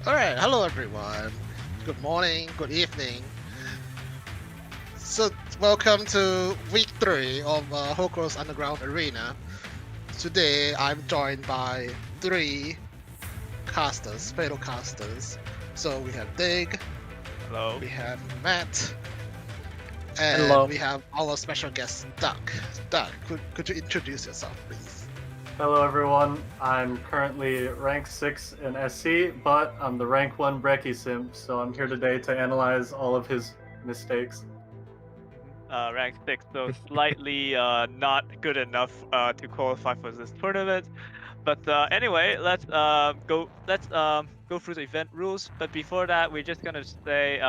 Alright, hello everyone. Good morning, good evening. So, welcome to week 3 of Hokuro's Underground Arena. Today, I'm joined by 3 casters, fellow casters. So, we have Dig, Hello. we have Matt, and Hello. we have our special guest, Duck. Duck, could you introduce yourself, please? Hello everyone, I'm currently rank 6 in SC, but I'm the rank 1 Brekkie simp, so I'm here today to analyze all of his mistakes. Rank 6, so slightly not good enough to qualify for this tournament. But anyway, let's go through the event rules. But before that, we're just gonna say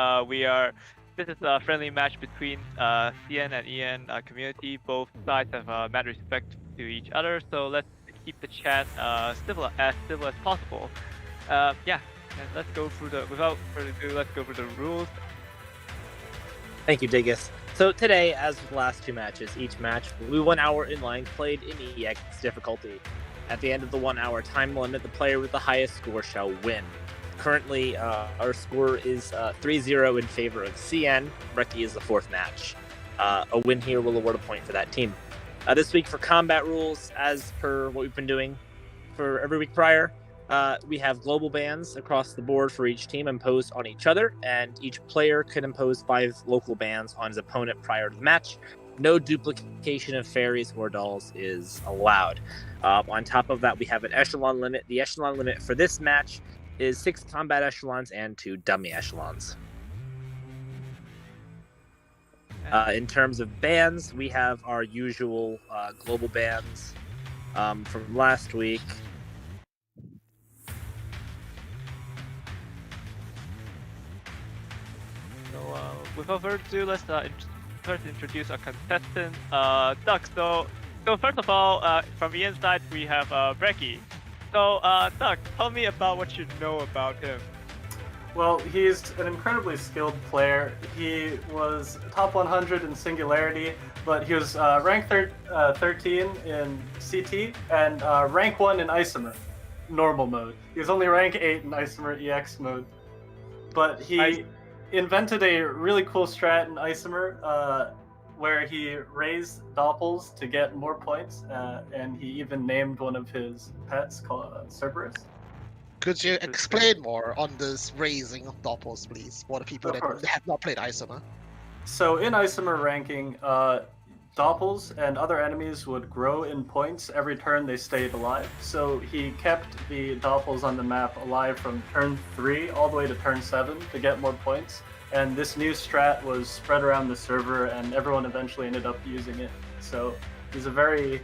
this is a friendly match between CN and EN community. Both sides have mad respect to each other, so let's keep the chat civil as possible. Yeah, and let's go through without further ado, let's go through the rules. Thank you, Diggus. So today, as with the last 2 matches, each match will be 1 hour in line played in EX difficulty. At the end of the 1 hour time limit, the player with the highest score shall win. Currently, our score is 3-0 in favor of CN. Brekkie is the 4th match. A win here will award a point for that team. This week for combat rules, as per what we've been doing for every week prior, we have global bans across the board for each team imposed on each other, and each player can impose 5 local bans on his opponent prior to the match. No duplication of fairies or dolls is allowed. On top of that, we have an echelon limit. The echelon limit for this match is 6 combat echelons and 2 dummy echelons. In terms of bans, we have our usual global bans from last week. So without further ado, let's first introduce our contestant, Duck. So first of all, from the inside we have Brekkie. So Duck, tell me about what you know about him. Well, he's an incredibly skilled player. He was top 100 in Singularity, but he was rank 13 in CT and rank 1 in Isomer, normal mode. He was only rank 8 in Isomer EX mode. But he invented a really cool strat in Isomer where he raised Doppels to get more points, and he even named one of his pets called Cerberus. Could you explain more on this raising of doppels, please, for the people that have not played Isomer? So in Isomer ranking, Doppels and other enemies would grow in points every turn they stayed alive. So he kept the Doppels on the map alive from turn 3 all the way to turn 7 to get more points. And this new strat was spread around the server, and everyone eventually ended up using it. So he's a very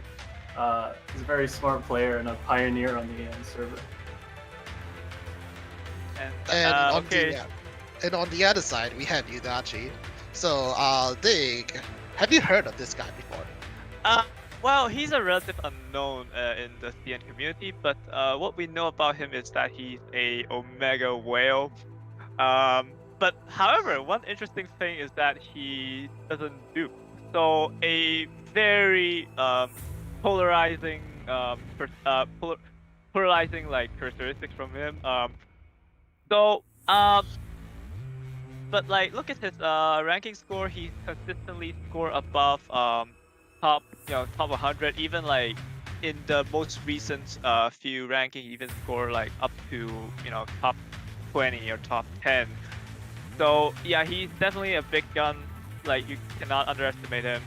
smart player and a pioneer on the EN server. And on the other side, we have Yudachi. So, Dig, have you heard of this guy before? Well, he's a relative unknown in the CN community, but what we know about him is that he's a Omega whale. But however, one interesting thing is that he doesn't dupe. So a very polarizing polarizing like characteristics from him. But like, look at his ranking score. He consistently score above top 100. Even like in the most recent few ranking, he even score like up to top 20 or top 10. So yeah, he's definitely a big gun. Like, you cannot underestimate him.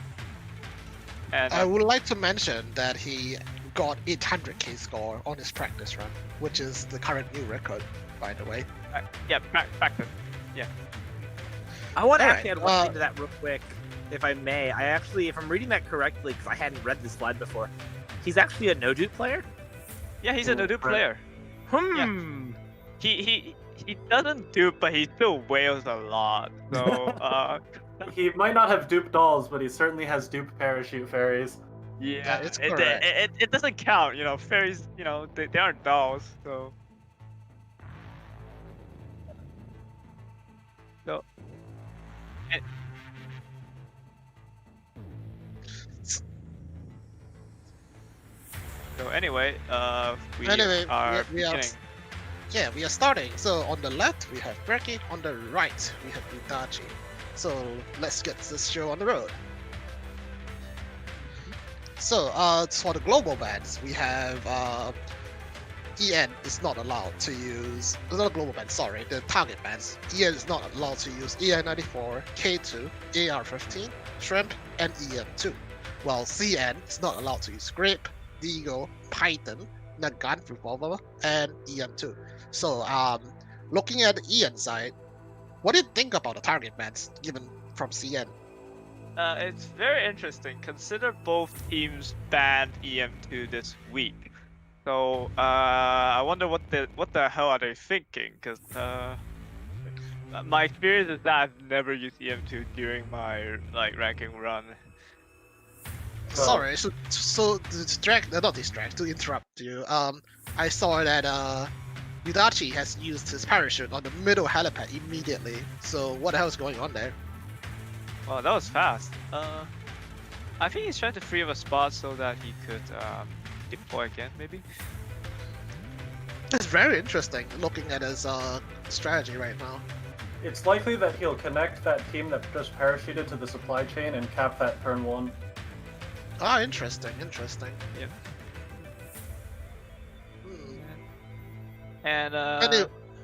And I would like to mention that he got 800k score on his practice run, which is the current new record, by the way. Practice. Yeah. I want to actually add one thing to that real quick, if I may. If I'm reading that correctly, because I hadn't read this slide before, he's actually a no-dupe player? Yeah, he's a no-dupe player. Yeah. He doesn't dupe, but he still whales a lot. So he might not have dupe dolls, but he certainly has dupe parachute fairies. Yeah, it's correct. It doesn't count. Fairies, they aren't dolls. So anyway, we are beginning. yeah, we are starting. So on the left we have Brekkie, on the right we have Yudachi. So let's get this show on the road. So for the global bans, we have EN is not allowed to use. Not global ban, sorry, the target bans. EN is not allowed to use EN94, K2, AR15, Shrimp, and EM2. While CN is not allowed to use Grape, Deagle, Python, Nagant Revolver, and EM2. So looking at the EN side, what do you think about the target bans given from CN? It's very interesting. Consider both teams banned EM2 this week. So I wonder what the hell are they thinking? Because my experience is that I've never used EM2 during my ranking run. Sorry, so to distract, not distract, to interrupt you. I saw that Yudachi has used his parachute on the middle helipad immediately. So what the hell is going on there? Well, that was fast. I think he's trying to free up a spot so that he could deploy again, maybe. It's very interesting looking at his strategy right now. It's likely that he'll connect that team that just parachuted to the supply chain and cap that turn 1. Ah, interesting. Yep. Hmm. And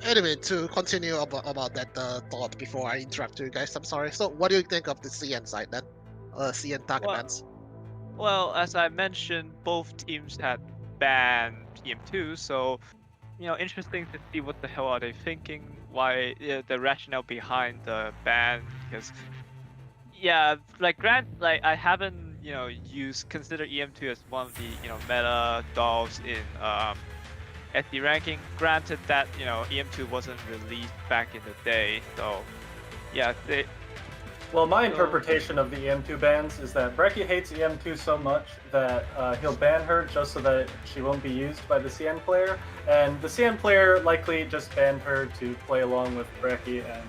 Anyway, to continue about that thought before I interrupt you guys, I'm sorry. So, what do you think of the CN side then? CN target bans. Well, as I mentioned, both teams had banned PM2, so interesting to see what the hell are they thinking, why the rationale behind the ban. Because I haven't consider EM2 as one of the meta dolls in SD ranking. Granted that EM2 wasn't released back in the day, so yeah. Well, my interpretation of the EM2 bans is that Brekkie hates EM2 so much that he'll ban her just so that she won't be used by the CN player, and the CN player likely just banned her to play along with Brekkie and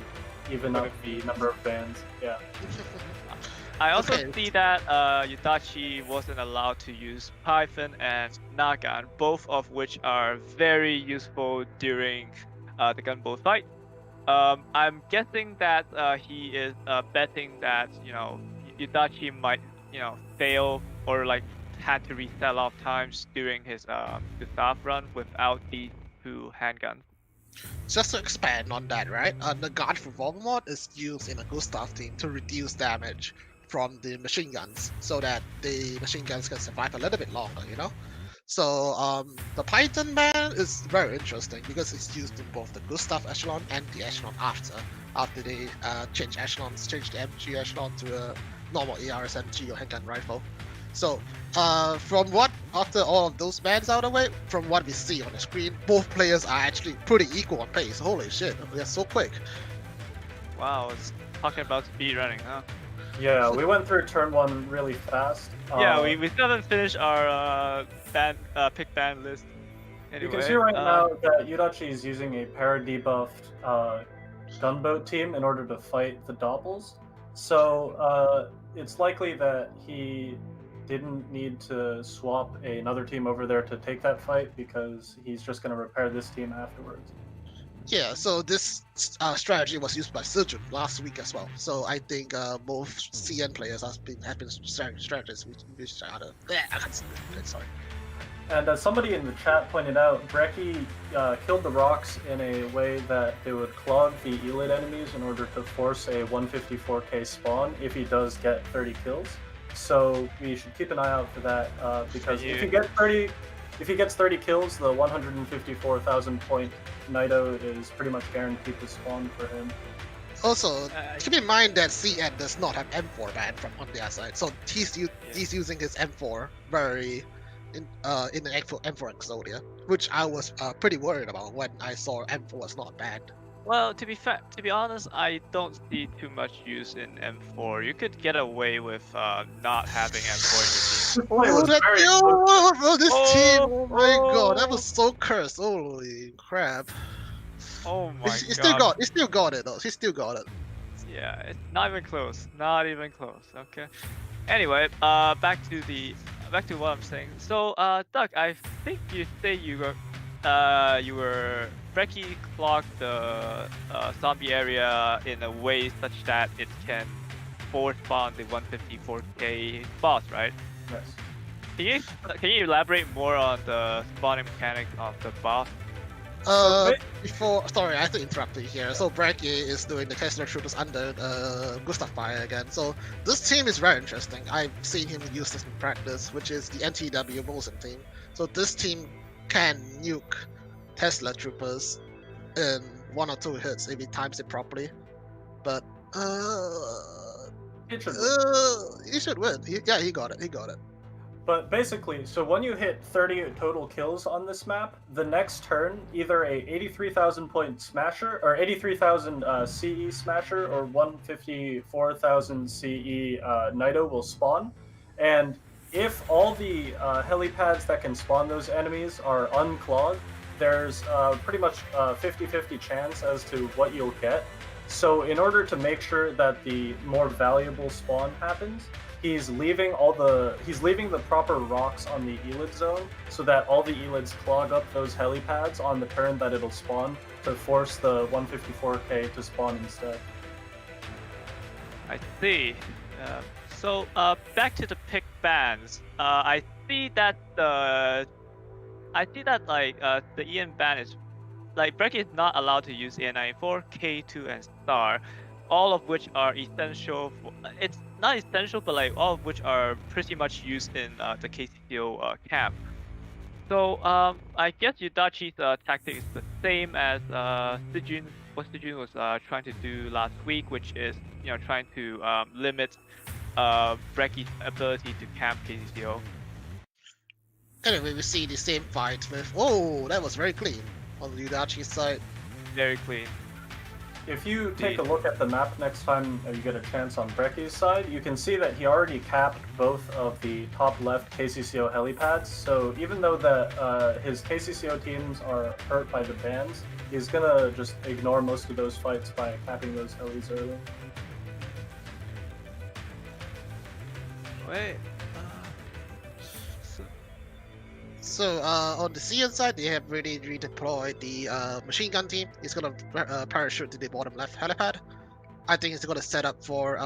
even up the number of bans. Yeah. I also see that Yudachi wasn't allowed to use Python and Nagan, both of which are very useful during the gunboat fight. I'm guessing that he is betting that Yudachi might fail or had to reset a lot of times during his Gustav run without these 2 handguns. Just to expand on that, right? The Guard Revolver mod is used in a Gustav team to reduce damage from the machine guns, so that the machine guns can survive a little bit longer, So the Python ban is very interesting because it's used in both the Gustav echelon and the echelon after they change echelons, change the MG echelon to a normal ARS MG or handgun rifle. So after all of those bans out of the way, from what we see on the screen, both players are actually pretty equal on pace. Holy shit, they're so quick. Wow, it's talking about speed running, huh? Yeah, we went through turn 1 really fast. Yeah, we still haven't finished our pick ban list. Anyway, you can see right now that Yudachi is using a para-debuffed gunboat team in order to fight the Doppels. So it's likely that he didn't need to swap another team over there to take that fight because he's just going to repair this team afterwards. Yeah, so this strategy was used by Sejun last week as well. So I think both CN players have been strategies with each other. Sorry. And as somebody in the chat pointed out, Brekkie killed the rocks in a way that they would clog the elite enemies in order to force a 154k spawn if he does get 30 kills. So we should keep an eye out for that because if he gets 30 kills, the 154,000 point Naito is pretty much guaranteed to spawn for him. Also, keep in mind that CN does not have M4 ban from on their side, so he's using his M4 very in the M4 Exodia, which I was pretty worried about when I saw M4 was not banned. Well, to be honest, I don't see too much use in M4. You could get away with not having M4 in your team. This team! Oh my god, that was so cursed. Holy crap! Oh my god! He still got it though. He still got it. Yeah, it's not even close. Not even close. Okay. Anyway, back to what I'm saying. So, Doug, I think you say you were Brekkie clogged the zombie area in a way such that it can force spawn the 154k boss, right? Yes. Can you elaborate more on the spawning mechanics of the boss? Sorry, I have to interrupt you here. So Brekkie is doing the Tesla Troopers under Gustav Fire again. So this team is very interesting. I've seen him use this in practice, which is the NTW Wilson team. So this team can nuke Tesla Troopers in 1 or 2 hits if he times it properly. But It should win. he should win. He got it. He got it. But basically, so when you hit 30 total kills on this map, the next turn, either a 83,000 point smasher, or 83,000 CE smasher, or 154,000 CE Nido will spawn. And if all the helipads that can spawn those enemies are unclogged, there's pretty much a 50-50 chance as to what you'll get. So in order to make sure that the more valuable spawn happens, he's leaving the proper rocks on the Elid zone so that all the Elids clog up those helipads on the turn that it'll spawn to force the 154k to spawn instead. I see. So back to the pick bans. I see that the EN ban is Brekkie is not allowed to use EN94, K2, and Star, all of which are essential. It's not essential, but all of which are pretty much used in the KCCO camp. So I guess Yudachi's tactic is the same as what Sijun was trying to do last week, which is trying to limit Brekkie's ability to camp KCCO. Anyway, we see the same fight with. Oh, that was very clean on the Yudachi side. Very clean. If you take a look at the map next time you get a chance on Brekkie's side, you can see that he already capped both of the top left KCCO helipads. So even though his KCCO teams are hurt by the bans, he's gonna just ignore most of those fights by capping those helis early. Wait. So on the CN side, they have really redeployed the machine gun team. It's gonna parachute to the bottom left helipad. I think it's gonna set up for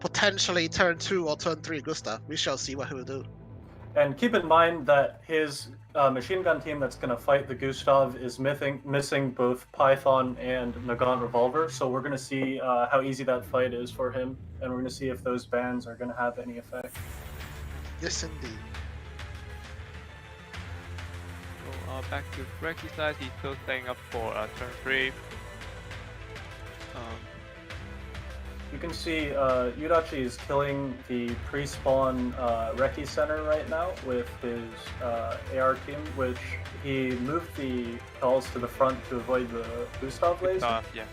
potentially turn 2 or turn 3 Gustav. We shall see what he will do. And keep in mind that his machine gun team that's gonna fight the Gustav is missing both Python and Nagant Revolver. So we're gonna see how easy that fight is for him, and we're gonna see if those bans are gonna have any effect. Yes, indeed. Back to Brekkie's side, he's still staying up for turn 3. You can see Yudachi is killing the pre-spawn Recce center right now with his AR team, which he moved the calls to the front to avoid the Gustav laser. Yeah.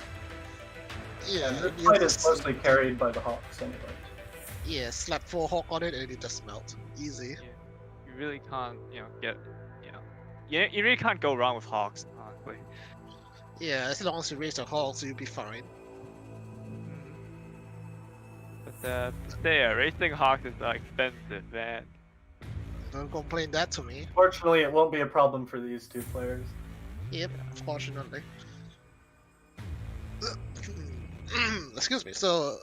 Yeah, And this fight is mostly carried by the Hawks anyway. Yeah, slap 4 Hawk on it and it just melt. Easy. Yeah. You really can't, you really can't go wrong with Hawks, honestly. Yeah, as long as you raise the Hawks, you'll be fine. But racing Hawks is expensive, man. Don't complain that to me. Fortunately, it won't be a problem for these two players. Yep, fortunately. Excuse me. So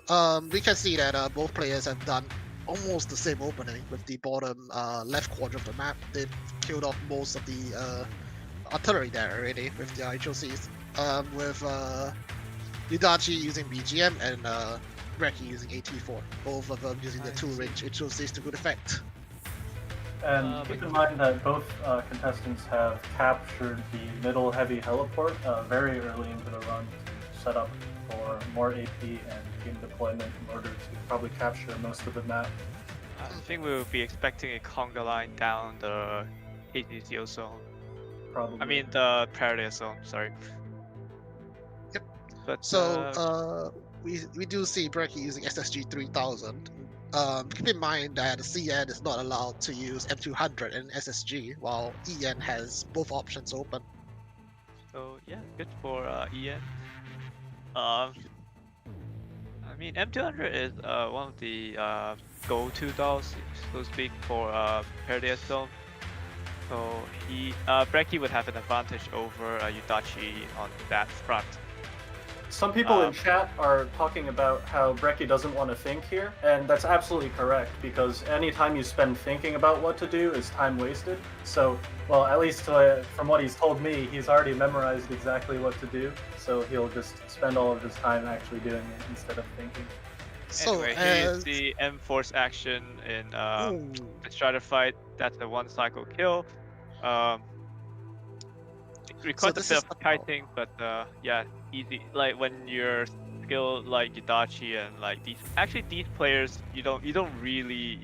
we can see that both players have done almost the same opening with the bottom left quadrant of the map. They've killed off most of the artillery there already with the HOCs. With Yudachi using BGM and Brekkie using AT4. Both of them using the 2-range HOCs to good effect. And keep in mind that both contestants have captured the middle heavy heliport very early into the run to set up for more AP and team deployment in order to probably capture most of the map. I think we will be expecting a conga line down the KCCO zone. Probably. I mean the Paradise zone, sorry. Yep. But, so we do see Brekkie using SSG 3000. Keep in mind that CN is not allowed to use M200 and SSG, while EN has both options open. So yeah, good for EN. I mean M200 is one of the go-to dolls, so to speak, for Paradise Zone. So Brekkie would have an advantage over Yudachi on that front. Some people in chat are talking about how Brekkie doesn't want to think here, and that's absolutely correct, because any time you spend thinking about what to do is time wasted. So, well, at least from what he's told me, he's already memorized exactly what to do, so he'll just spend all of his time actually doing it instead of thinking. So Anyway, here's the M-Force action in the Strider fight. That's a one-cycle kill. Requires a this bit is of kiting, but yeah, easy. Like when you're skilled like Yudachi and like these players, you don't really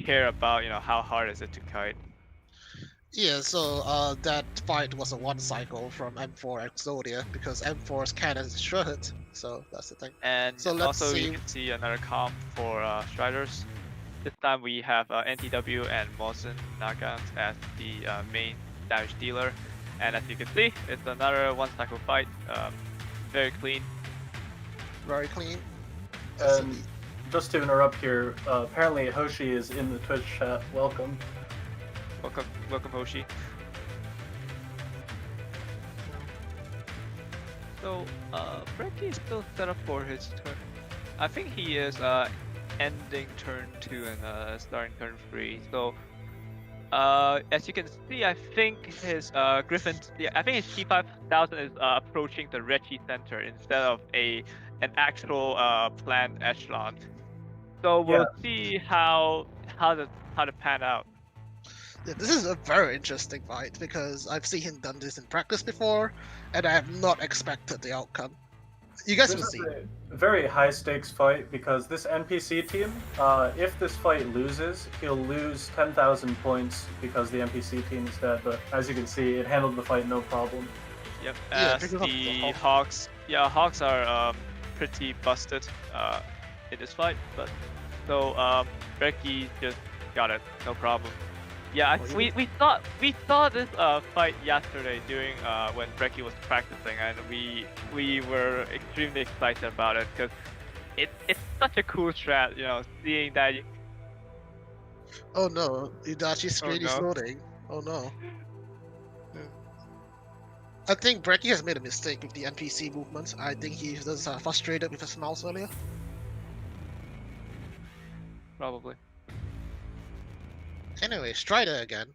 care about how hard is it to kite. Yeah, so that fight was a one cycle from M4 Exodia because M4's cannon is shredded, so that's the thing. And So let's also see. you can see another comp for Striders. This time we have NTW and Mosen Nagant as the main damage dealer. And as you can see, it's another one cycle fight. Very clean. Very clean. And just to interrupt here, apparently Hoshi is in the Twitch chat. Welcome. Welcome Hoshi. So Brekkie is still set up for his turn. I think he is ending turn 2 and starting turn 3. So as you can see, I think his Griffin, I think his T5000 is approaching the Reggie center instead of an actual planned echelon. So we'll see how to pan out. Yeah, this is a very interesting fight because I've seen him done this in practice before, and I have not expected the outcome. You guys will see. A very high stakes fight because this NPC team, if this fight loses, he'll lose 10,000 points because the NPC team is dead. But as you can see, it handled the fight no problem. Yep. Yeah, As the Hawks, Hawks are pretty busted in this fight, but so Brekkie just got it, no problem. Yeah, we saw this fight yesterday during when Brekkie was practicing, and we were extremely excited about it because it's such a cool strat, seeing that. Oh no, Yudachi's screen is no. loading. Oh no. I think Brekkie has made a mistake with the NPC movements. I think he was frustrated with his mouse earlier. Probably. Anyway, Strider again.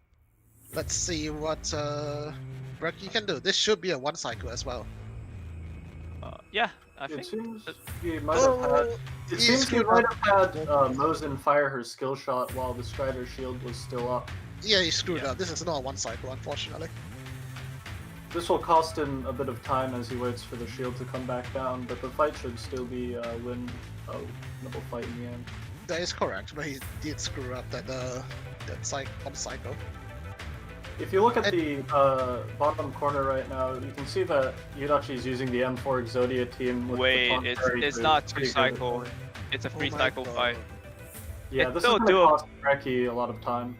Let's see what Brekkie can do. This should be a one cycle as well. Yeah, I It think. seems he might have had. It seems he might have had Mosen fire her skill shot while the Strider shield was still up. Yeah, he screwed up. This is not a one cycle, unfortunately. This will cost him a bit of time as he waits for the shield to come back down, but the fight should still be a winnable fight in the end. That is correct, but he did screw up that one cycle. If you look at the bottom corner right now, you can see that Yudachi is using the M4 Exodia team. With Wait, the it's not 2 cycle. It's a 3 cycle fight. Yeah, it's this still is going to cost Brekkie a lot of time.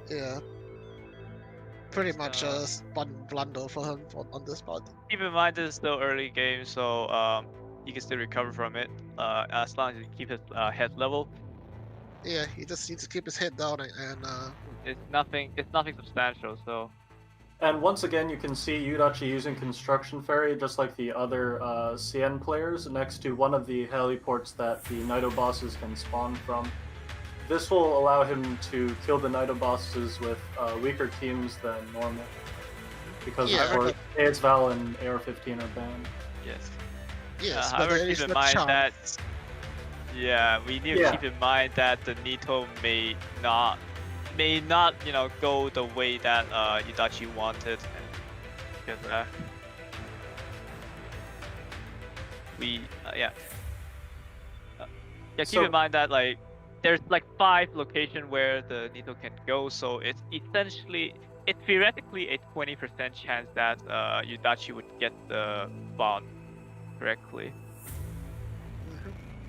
Yeah. Pretty much a one blunder for him on this part. Keep in mind this is still early game, so he can still recover from it as long as he keeps his head level. Yeah, he just needs to keep his head down and It's nothing substantial. So. And once again, you can see Yudachi using Construction Ferry, just like the other CN players, next to one of the heliports that the Nido bosses can spawn from. This will allow him to kill the Nido bosses with weaker teams than normal. Because of course, ASVAL and AR-15 are banned. Yes. yes, however, but there keep is in the mind chance. that. Yeah, we need to keep in mind that the Nito may not, go the way that Yudachi wanted, because keep in mind that there's 5 locations where the Nito can go, so it's theoretically a 20% chance that Yudachi would get the spawn correctly.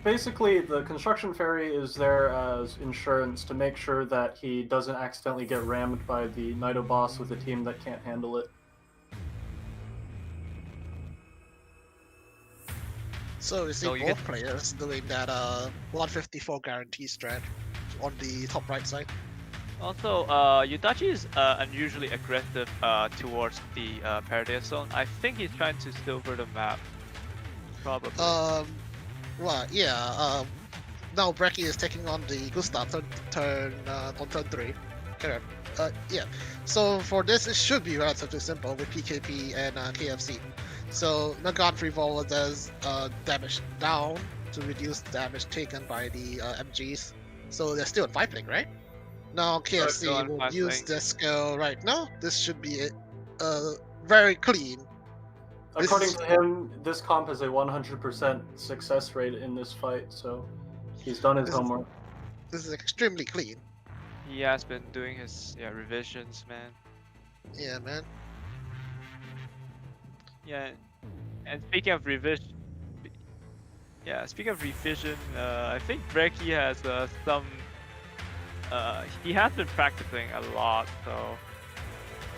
Basically, the Construction Ferry is there as insurance to make sure that he doesn't accidentally get rammed by the Nido boss with a team that can't handle it. So you see both players doing that 154 guarantee strat on the top right side. Also, Yudachi is unusually aggressive towards the Paradise Zone. I think he's trying to silver the map. Probably. Well, yeah. Now Brekkie is taking on the Gustav on turn 3. Correct. Yeah. So for this, it should be relatively simple with PKP and KFC. So Nagant Revolver does damage down to reduce damage taken by the MGs. So they're still in 5-link, right? Now KFC go on will 5 use link. this skill right now. This should be very clean. According to him, this comp has a 100% success rate in this fight, so he's done his This is- homework. This is extremely clean. He has been doing his revisions, man. Yeah, man. Yeah, and speaking of revision, I think Brekkie has some. He has been practicing a lot, so.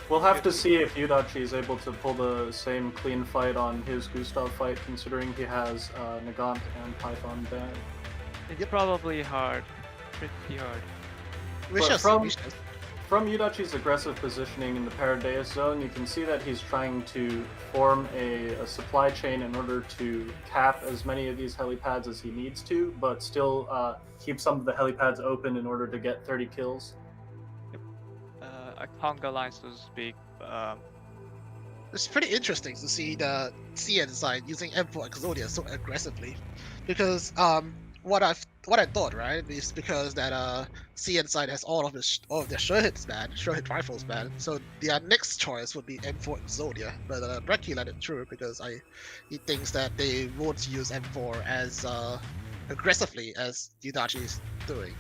We'll have to see if Yudachi is able to pull the same clean fight on his Gustav fight, considering he has Nagant and Python banned. It's probably hard, pretty hard. We But shall see. from- We shall. From Yudachi's aggressive positioning in the Paradise Zone, you can see that he's trying to form a supply chain in order to cap as many of these helipads as he needs to, but still keep some of the helipads open in order to get 30 kills. A conga line, so to speak. It's pretty interesting to see the CN side using M4 Exodia so aggressively, because what I thought, right, is because that CN side has all of their sure hits banned, sure hit rifles banned, so their next choice would be M4 Exodia. But Brekkie let it through because he thinks that they won't use M4 as aggressively as Yudachi is doing.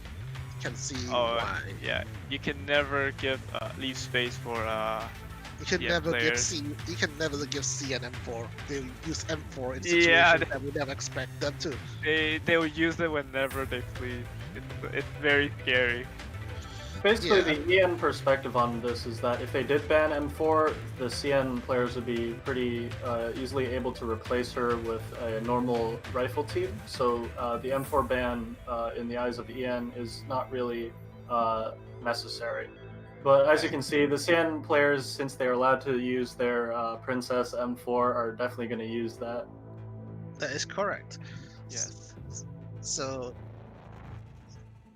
Can see why. Yeah, you can never leave space for You can CN never players. you can never give CN M4. They use M4 in Yeah, situations that we never expect them to. They will use it whenever they please. It's very scary. Basically, Yeah. the EN perspective on this is that if they did ban M4, the CN players would be pretty easily able to replace her with a normal rifle team. So the M4 ban, in the eyes of EN, is not really necessary. But as you can see, the CN players, since they're allowed to use their Princess M4, are definitely going to use that. That is correct. Yes. So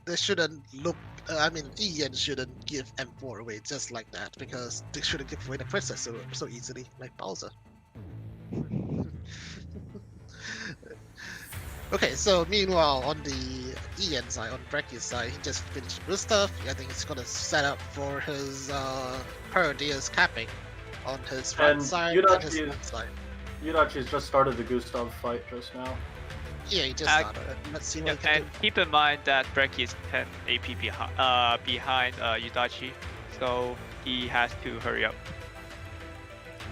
they shouldn't look. I mean, Ian shouldn't give M4 away just like that because they shouldn't give away the princess so easily like Bowser. Okay, so meanwhile on the Ian side, on Brekkie's side, he just finished with stuff. I think he's gonna set up for his Paradias capping on his front And side and his Yudachi- back side. Yudachi's just started the Gustav fight just now. Yeah, he just Uh, started it. Let's see what Yeah, he can and keep in mind that Brekkie is 10 AP behind Yudachi, so he has to hurry up.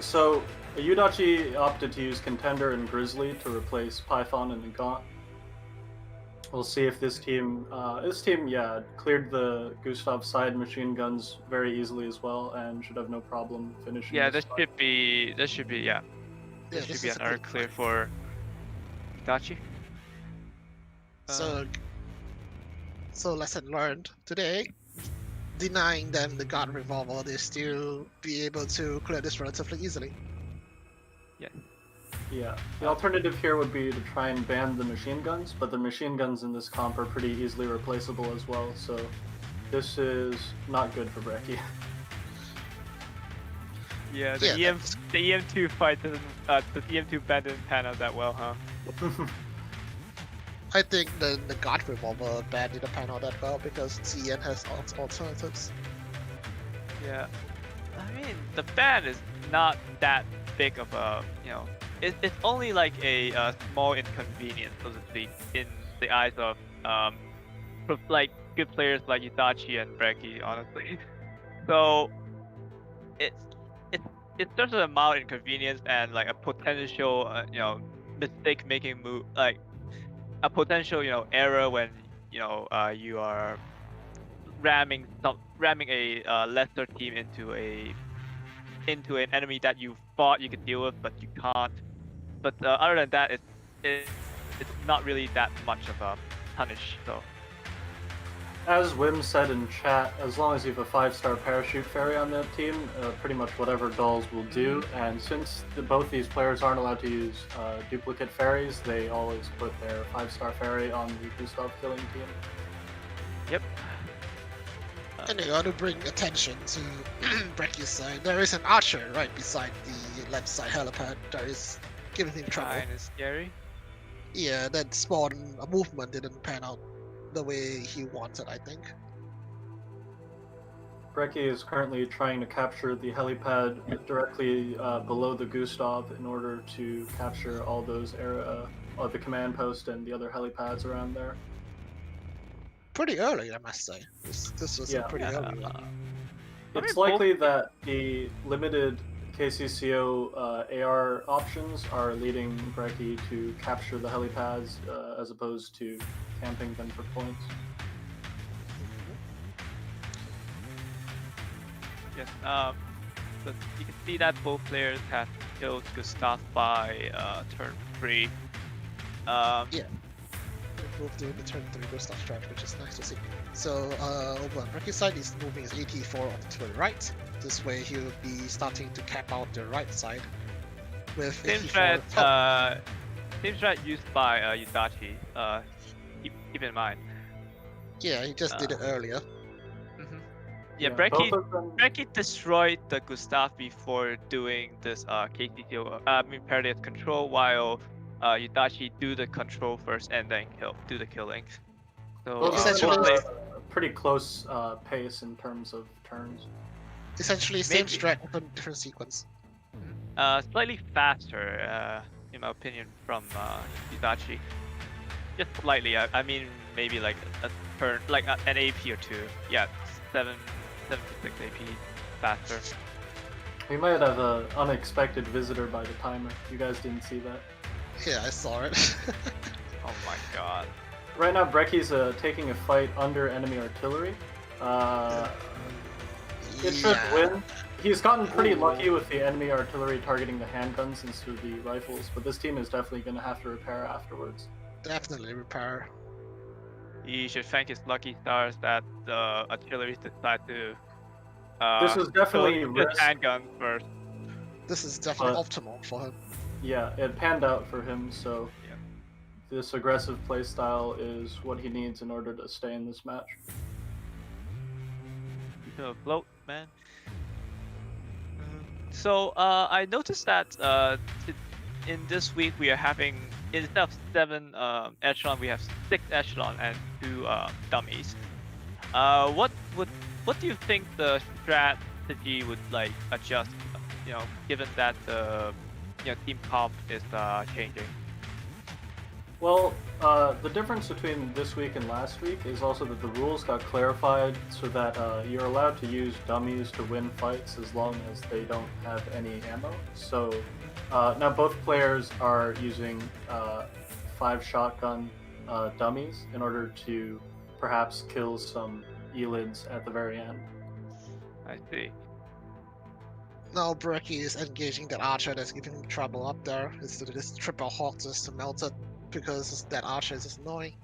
So Yudachi opted to use Contender and Grizzly to replace Python and Nagant. We'll see if this team, cleared the Gustav side machine guns very easily as well, and should have no problem finishing. Yeah, this this fight. should be Yeah, this should be this is a another good clear fight. for Yudachi. So lesson learned today. Denying them the God Revolver, they still be able to clear this relatively easily. Yeah, the alternative here would be to try and ban the machine guns, but the machine guns in this comp are pretty easily replaceable as well, so this is not good for Brekkie. Yeah, Yeah, the EM2 fight doesn't the EM2 ban didn't pan out that well, huh? I think the God Revolver ban didn't pan out that well because CN has alternatives. Yeah, I mean the ban is not that big of a it's only like a small inconvenience, so to speak, in the eyes of like good players like Yudachi and Brekkie, honestly. So it's just a mild inconvenience and like a potential mistake making move, like a potential error when you are ramming a lesser team into an enemy that you thought you could deal with but you can't. But other than that, it's not really that much of a punish. So As Wim said in chat, as long as you have a 5-star parachute fairy on the team, pretty much whatever dolls will do. And since both these players aren't allowed to use duplicate fairies, they always put their 5-star fairy on the Gustav killing team. Yep. And they ought to bring attention to Brekkie's side. There is an archer right beside the left side helipad that is giving him trouble. Kinda scary. Yeah, that spawn a movement didn't pan out the way he wanted, I think. Brekkie is currently trying to capture the helipad directly below the Gustav in order to capture all those the command post and the other helipads around there. Pretty early, I must say. This was a pretty early one. It's likely that the limited KCCO AR options are leading Brekkie to capture the helipads as opposed to camping them for points. Yes. But you can see that both players have killed Gustav by turn 3. Move to the turn 3 Gustav stretch, which is nice to see. So over on Brekkie's side, he's moving his AT4 off to the right. This way he'll be starting to cap out the right side with Same AT4 strat used by Yudachi. Keep in mind. Yeah, he just did it earlier. Yeah, Brekkie destroyed the Gustav before doing this KCCO, Imperative control, while Yudachi do the control first and then do the killing. So essentially, a pretty close pace in terms of turns. Essentially, same strat, but different sequence. Slightly faster, in my opinion, from Yudachi. Just slightly. I mean, maybe like a turn, like an AP or 2. Yeah, 7 to 6 AP faster. We might have an unexpected visitor by the timer. You guys didn't see that. Yeah, I saw it. Oh my god. Right now, Brekkie's taking a fight under enemy artillery. It should win. He's gotten pretty lucky with the enemy artillery targeting the handguns instead of the rifles, but this team is definitely going to have to repair afterwards. Definitely repair. He should thank his lucky stars that the artillery decided to this is definitely his handgun first. This is definitely optimal for him. Yeah, it panned out for him, so this aggressive playstyle is what he needs in order to stay in this match. You know, float, man. So I noticed that in this week we are having, instead of 7 echelon, we have 6 echelon and 2 dummies. What do you think the strategy would like adjust? You know, given that the team comp is changing. Well, the difference between this week and last week is also that the rules got clarified so that you're allowed to use dummies to win fights as long as they don't have any ammo. So now both players are using 5 shotgun dummies in order to perhaps kill some elids at the very end. I see. Now Brekkie is engaging that archer that's giving him trouble up there. It's this triple hawk just melted because that archer is just annoying.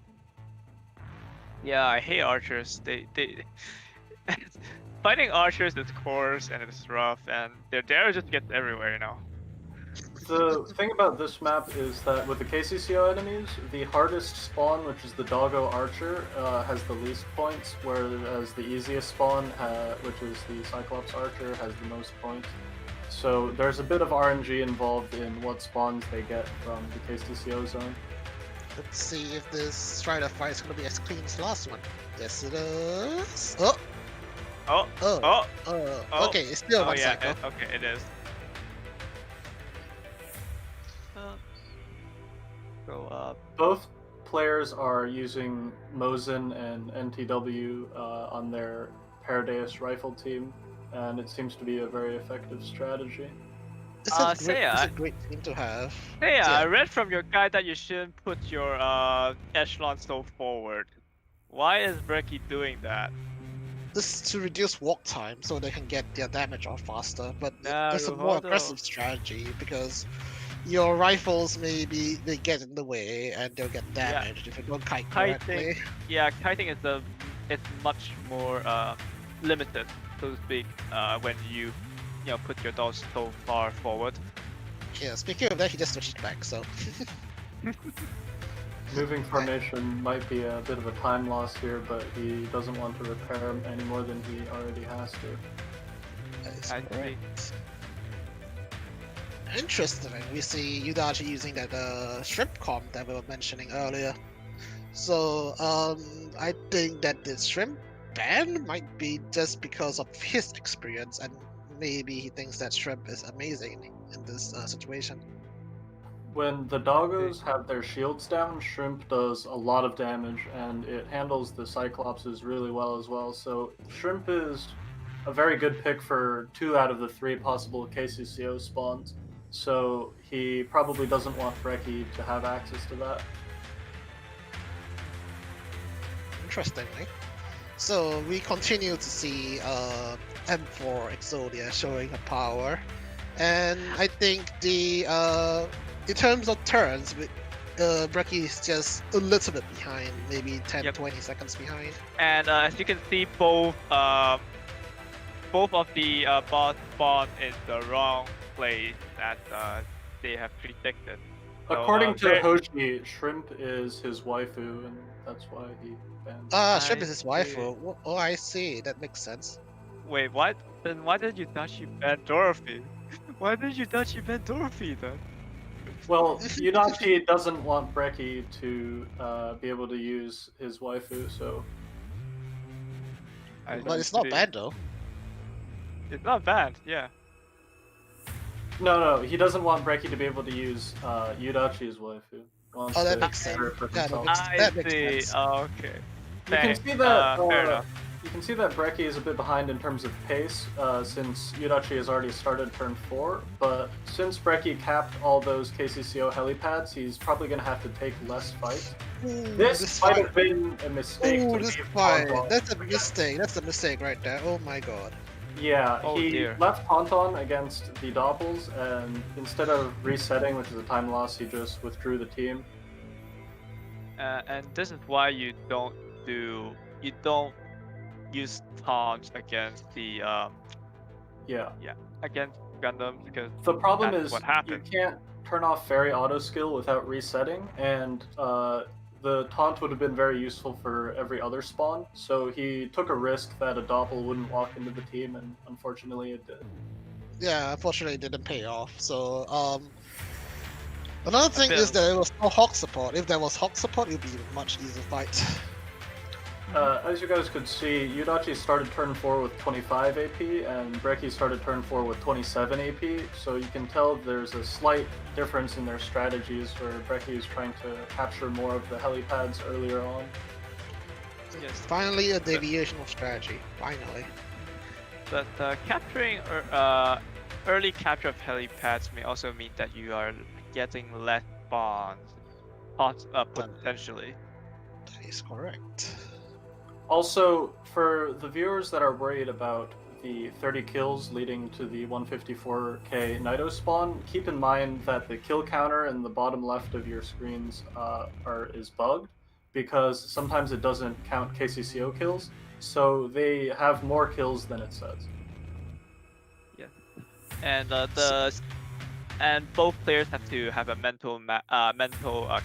Yeah, I hate archers. They fighting archers is coarse and it's rough, and their dare just gets everywhere, you know. The thing about this map is that with the KCCO enemies, the hardest spawn, which is the Doggo Archer, has the least points, whereas the easiest spawn, which is the Cyclops Archer, has the most points. So there's a bit of RNG involved in what spawns they get from the KCCO zone. Let's see if this Strider fight is going to be as clean as the last one. Yes, it is. Okay, it's still one cycle. Okay, it is. Go up. Both players are using Mosin and NTW on their Paradeus rifle team, and it seems to be a very effective strategy. It's a great team to have. Hey, I read from your guide that you shouldn't put your echelon so forward. Why is Brekkie doing that? This is to reduce walk time so they can get their damage off faster, but it's a more aggressive strategy because your rifles maybe they get in the way and they'll get damaged if you don't kite correctly. Yeah, kiting is the it's much more limited, so to speak, when you put your dots so far forward. Yeah, speaking of that, he just switched back, so. Moving formation might be a bit of a time loss here, but he doesn't want to repair him any more than he already has to. That is I see. correct. Interesting. We see Yudachi using that shrimp comp that we were mentioning earlier. So I think that the shrimp ban might be just because of his experience, and maybe he thinks that shrimp is amazing in this situation. When the doggos have their shields down, Shrimp does a lot of damage, and it handles the Cyclopses really well as well. So Shrimp is a very good pick for 2 out of the 3 possible KCCO spawns. So he probably doesn't want Brekkie to have access to that. Interestingly. So we continue to see M4 Exodia showing her power, and I think the in terms of turns, Brekkie is just a little bit behind, maybe 10-20 seconds behind. And as you can see, both of the bots spawn in the wrong place that they have predicted. So, According to Hoshi, Shrimp is his waifu, and that's why he banned. Shrimp is his see. waifu. Oh, I see. That makes sense. Wait, what? Then why did Yudachi ban Dorothy? Why did Yudachi ban Dorothy then? Well, Yudachi doesn't want Brekkie to be able to use his waifu, so But it's not bad though. It's not bad, yeah. no, he doesn't want Brekkie to be able to use Yudachi's waifu. Wants Oh, that to makes sense. have her for Yeah, that himself. makes- I see. sense. Oh, okay. You can Thanks. see that. Fair enough. You can see that Brekkie is a bit behind in terms of pace, since Yudachi has already started turn 4. But since Brekkie capped all those KCCO helipads, he's probably going to have to take less fights. Ooh, This might have been a mistake. Ooh, to this leave fight. Tauntaun That's a against- mistake. That's a mistake right there. Oh my god. Yeah, Oh, he dear. left Tauntaun against the Doppels, and instead of resetting, which is a time loss, he just withdrew the team. And this is why you don't use taunts against the Yeah. against Gundam, because The problem That's is what you happened. can't turn off Fairy auto skill without resetting, and the taunt would have been very useful for every other spawn. So he took a risk that a Doppel wouldn't walk into the team, and unfortunately it did. Yeah, unfortunately it didn't pay off. So another thing feel- is that there was no Hawk support. If there was Hawk support, it would be a much easier fight. As you guys could see, Yudachi started turn 4 with 25 AP, and Brekkie started turn 4 with 27 AP, so you can tell there's a slight difference in their strategies, where Brekkie is trying to capture more of the helipads earlier on. Yes. Finally, a deviation of strategy. Finally. But capturing early capture of helipads may also mean that you are getting less spawns, potentially. That is correct. Also, for the viewers that are worried about the 30 kills leading to the 154k Nido spawn, keep in mind that the kill counter in the bottom left of your screens is bugged, because sometimes it doesn't count KCCO kills, so they have more kills than it says. And both players have to have a mental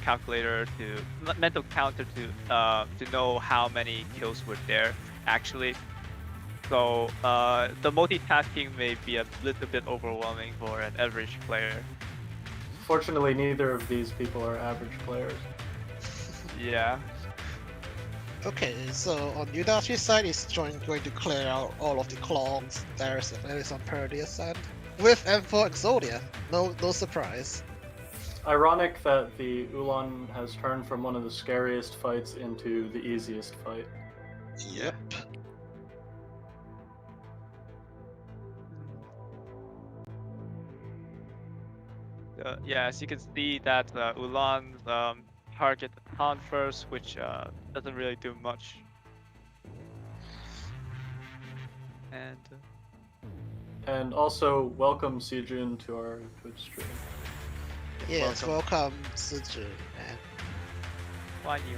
calculator mental counter to know how many kills were there actually. So the multitasking may be a little bit overwhelming for an average player. Fortunately, neither of these people are average players. Yeah. Okay, so on Yudachi's side, he's going to clear out all of the clones there is on Perdius side. With M4 Exodia. No surprise. Ironic that the Ulan has turned from one of the scariest fights into the easiest fight. Yep. Yeah, as you can see that Ulan target the taunt first, which doesn't really do much. And also, welcome Sejun to our Twitch stream. Yes, welcome Sejun, man. Why you?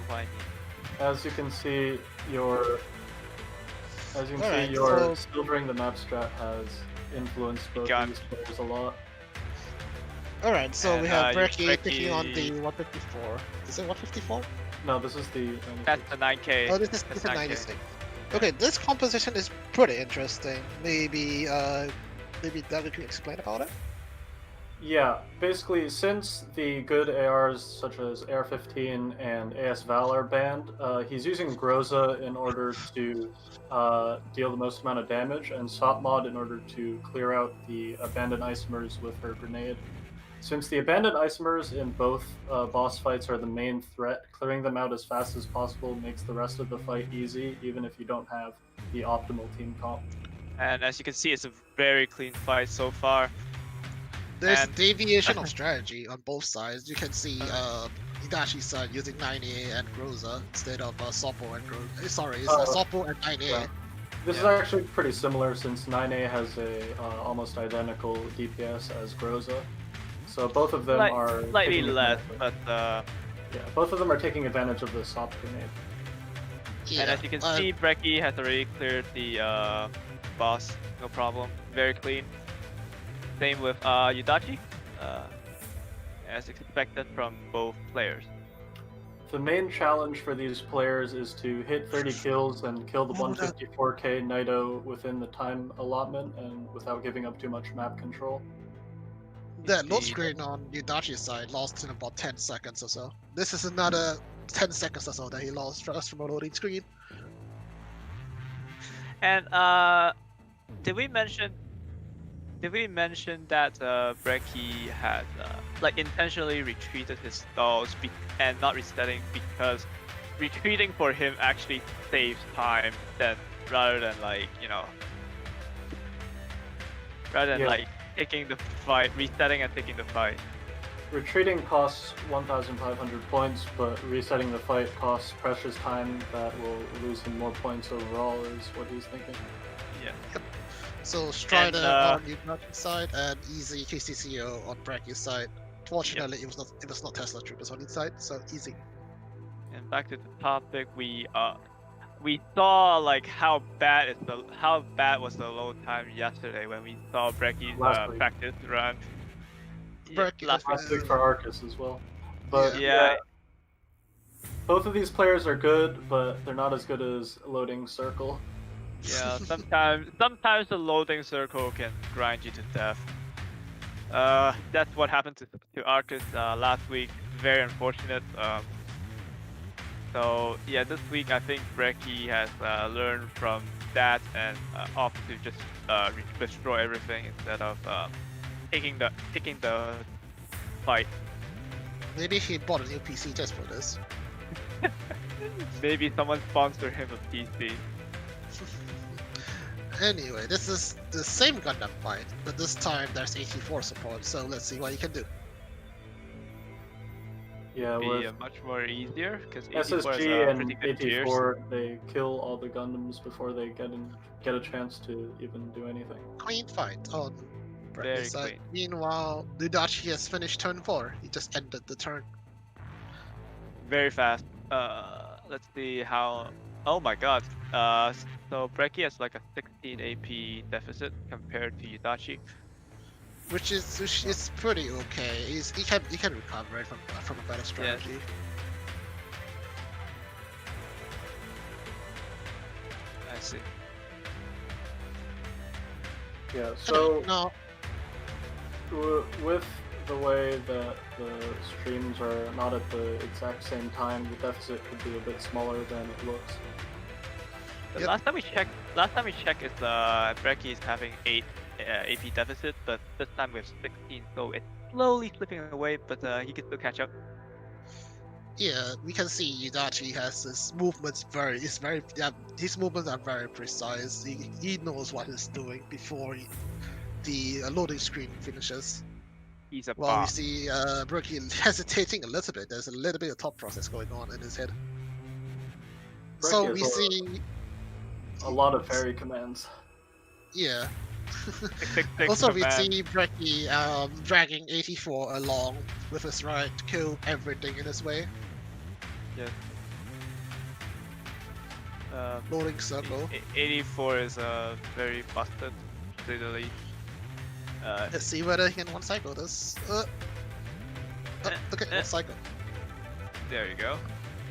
As you can see, your As you can Alright, see, your so- silvering the map strat has influenced both Got- these players a lot. Alright, so we And, have your Brekkie taking on the Brekkie- 154. Is it 154? No, this is the. That's the 9K. Oh, this is That's a 9K. 96. Okay, this composition is pretty interesting. Maybe David can explain about it? Yeah, basically, since the good ARs such as AR-15 and AS Val are banned, he's using Groza in order to deal the most amount of damage, and Sop Mod in order to clear out the abandoned isomers with her grenade. Since the abandoned isomers in both boss fights are the main threat, clearing them out as fast as possible makes the rest of the fight easy, even if you don't have the optimal team comp. And as you can see, it's a very clean fight so far. There's And- deviation of strategy on both sides. You can see Yudachi's side using 9A and Groza instead of Soppo and Groza. Sorry, it's Soppo and 9A. Yeah. This is actually pretty similar since 9A has a almost identical DPS as Groza. So both of them are Slightly taking less, advantage of- but yeah, both of them are taking advantage of the Sop grenade. Yeah, and as you can see, Brekkie has already cleared the boss, no problem, very clean. Same with Yudachi, as expected from both players. The main challenge for these players is to hit 30 kills and kill the 154k Naito within the time allotment and without giving up too much map control. the load Indeed. screen on Yudachi's side lost in about 10 seconds or so. This is another 10 seconds or so that he lost just from a loading screen. And did we mention that Brekkie had intentionally retreated his stalls and not resetting because retreating for him actually saves time rather than taking the fight, resetting and taking the fight. Retreating costs 1,500 points, but resetting the fight costs precious time that will lose him more points overall, is what he's thinking. Yeah. So Strider And, on Yudachi's side and Easy KCCO on Brekkie's side. Fortunately, it was not Tesla Troopers on his side, so easy. And back to the topic, we saw how bad was the load time yesterday when we saw Brekkie's Last week. practice run. Brekkie- Last week. Last week for Arcus as well. But Yeah. both of these players are good, but they're not as good as Loading Circle. Yeah, sometimes the loading circle can grind you to death. That's what happened to Arcus last week. Very unfortunate. So yeah, this week I think Brekkie has learned from that and opted to just destroy everything instead of taking the fight. Maybe he bought a new PC just for this. Maybe someone sponsored him a PC. Anyway, this is the same Gundam fight, but this time there's 84 support, so let's see what he can do. Yeah, Be with much more easier because 84 SSG is pretty and good tiers. 84, they kill all the Gundams before they get a chance to even do anything. Clean fight on Very Brekkie's side. clean. Meanwhile, Yudachi has finished turn 4. He just ended the turn. Very fast. Let's see how. Oh my god. So Brekkie has like a 16 AP deficit compared to Yudachi. Which is pretty okay. He can recover it from a better strategy. I see. Yeah, so No, with the way that the streams are not at the exact same time, the deficit could be a bit smaller than it looks. The Yep. last time we checked is Brekkie is having 8 AP deficit, but this time we have 16, so it's slowly slipping away, but he can still catch up. yeah, we can see Yudachi has his movements his movements are very precise. He knows what he's doing before the loading screen finishes. He's a While we boss. see Brekkie hesitating a little bit. There's a little bit of thought process going on in his head. So Brekkie we has see a lot of fairy commands. yeah. Tick, Also, we command. see Brekkie dragging 84 along with his right to kill everything in his way. Loading circle. 84 is very busted, to say the least. Let's see whether he can one cycle this. Okay, one cycle. There you go.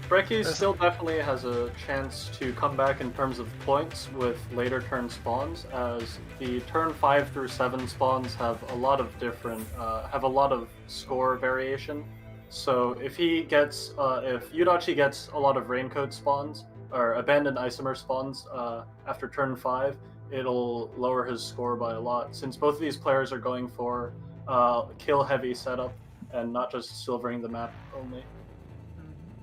Brekkie still definitely has a chance to come back in terms of points with later turn spawns, as the turn 5 through 7 spawns have a lot of different, have a lot of score variation. So if he gets, if Yudachi gets a lot of raincoat spawns or abandoned isomer spawns after turn 5, it'll lower his score by a lot. Since both of these players are going for kill heavy setup and not just silvering the map only.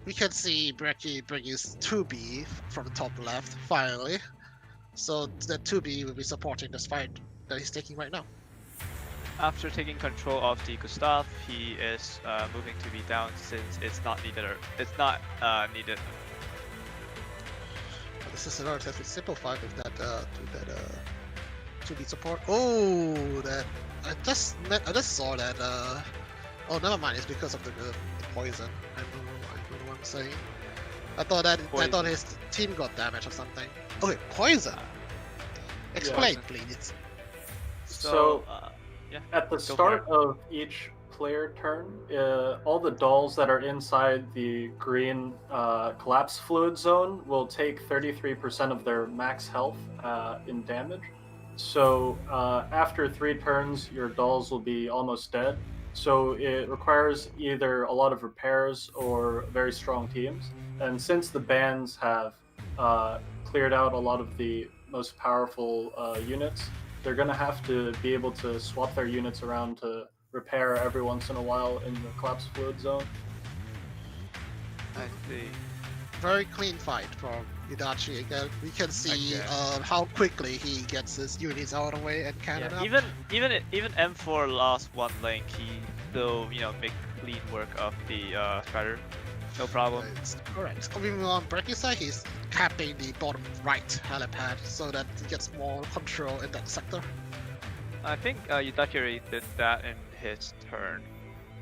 We can see Brekkie bring his 2B from the top left, finally. So the 2B will be supporting this fight that he's taking right now. After taking control of the Gustav, he is moving to be down since it's not needed. Needed. This is a relatively simple fight with that 2B support. Oh, that I just saw that. Oh, never mind. It's because of the poison. I don't know what I'm saying. I thought his team got damage or something. Okay, poison. Explain, please. So yeah. At the start of each player turn, all the dolls that are inside the green collapse fluid zone will take 33% of their max health in damage. So after 3 turns, your dolls will be almost dead. So it requires either a lot of repairs or very strong teams. And since the bans have cleared out a lot of the most powerful units, they're going to have to be able to swap their units around to repair every once in a while in the collapse fluid zone. I see. Very clean fight from Yudachi again. We can see how quickly he gets his units out of the way and cannon up. Even M4 lost one link, he still make clean work of the Strider. No problem. It's correct. Coming on Brekkie's side, he's capping the bottom right helipad so that he gets more control in that sector. I think Yudachi already did that in his turn.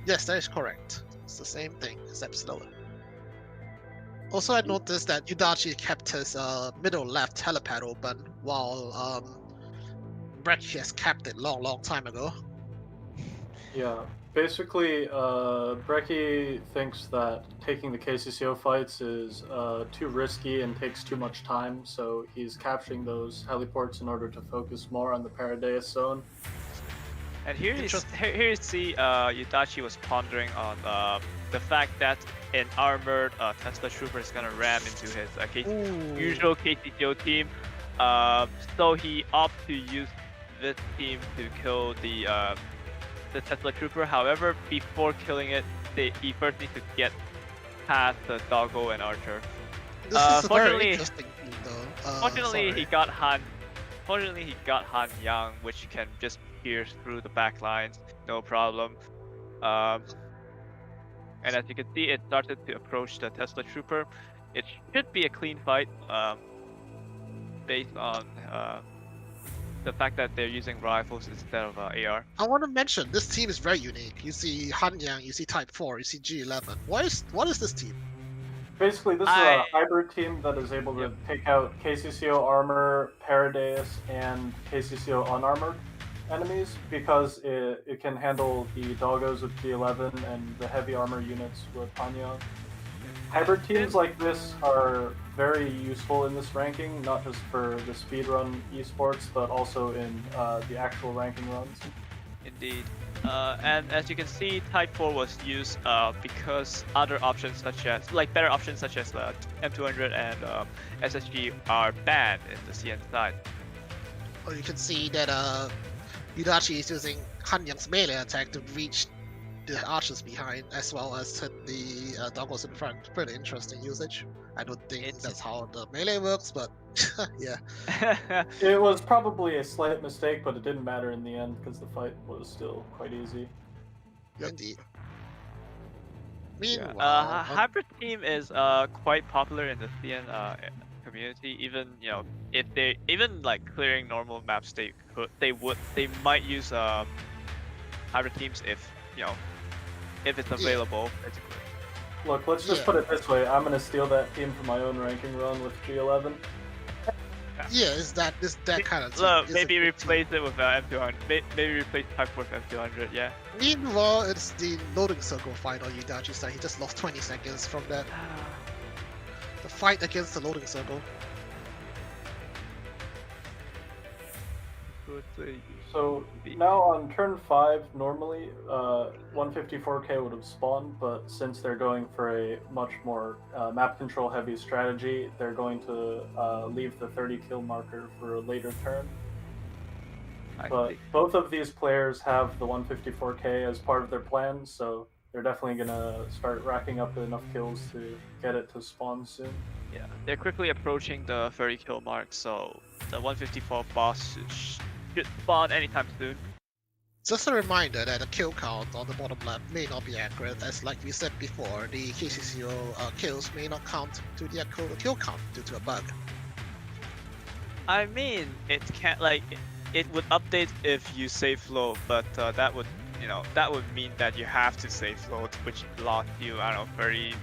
Yes, that is correct. It's the same thing, except slower. Also, I noticed that Yudachi kept his middle left helipad open, while Brekkie has capped it long time ago. Yeah, basically, Brekkie thinks that taking the KCCO fights is too risky and takes too much time, so he's capturing those heliports in order to focus more on the Paradeus zone. And here you see Yudachi was pondering on the fact that an armored Tesla Trooper is gonna ram into his usual KCCO team. So he opted to use this team to kill the Tesla Trooper. However, before killing it, he first needs to get past the Doggo and Archer. This is very interesting thing, though. Fortunately, he got Han Yang, which can just pierce through the back lines, no problem. And as you can see, it started to approach the Tesla Trooper. It should be a clean fight, based on the fact that they're using rifles instead of AR. I want to mention this team is very unique. You see Han Yang, you see Type 4, you see G11. What is this team? Basically, this is a hybrid team that is able to take out KCCO armor, Paradeus, and KCCO unarmored enemies because it can handle the doggos with G11 and the heavy armor units with Hanyang. Hybrid teams like this are very useful in this ranking, not just for the speedrun esports, but also in the actual ranking runs. Indeed. And as you can see, Type 4 was used because other options such as, better options such as M200 and SSG are banned in the CN side. Oh, you can see that Yudachi is using Han Yang's melee attack to reach the archers behind, as well as hit the doggos in front. Pretty interesting usage. I don't think that's how the melee works, but yeah. It was probably a slight mistake, but it didn't matter in the end because the fight was still quite easy. Indeed. Meanwhile, hybrid team is quite popular in the CN community. Even if they clearing normal maps, they might use hybrid teams if it's available. Basically. Look, let's just Yeah. put it this way. I'm gonna steal that team for my own ranking run with G11. Yeah, it's that kind of thing. Look, It's a maybe good team. replace it with M200. Maybe replace Type Force M200. Yeah. Meanwhile, it's the loading circle fight on Yudachi side. He just lost 20 seconds from that. The fight against the loading circle. So now on turn 5, normally 154k would have spawned, but since they're going for a much more map control heavy strategy, they're going to leave the 30 kill marker for a later turn. But both of these players have the 154k as part of their plan, so they're definitely gonna start racking up enough kills to get it to spawn soon. Yeah, they're quickly approaching the 30 kill mark, so the 154 boss should spawn anytime soon. Just a reminder that the kill count on the bottom left may not be accurate, as like we said before, the KCCO kills may not count to the actual kill count due to a bug. I mean, it can't it would update if you save low, but that would mean that you have to save low, which lost you, I don't know, 30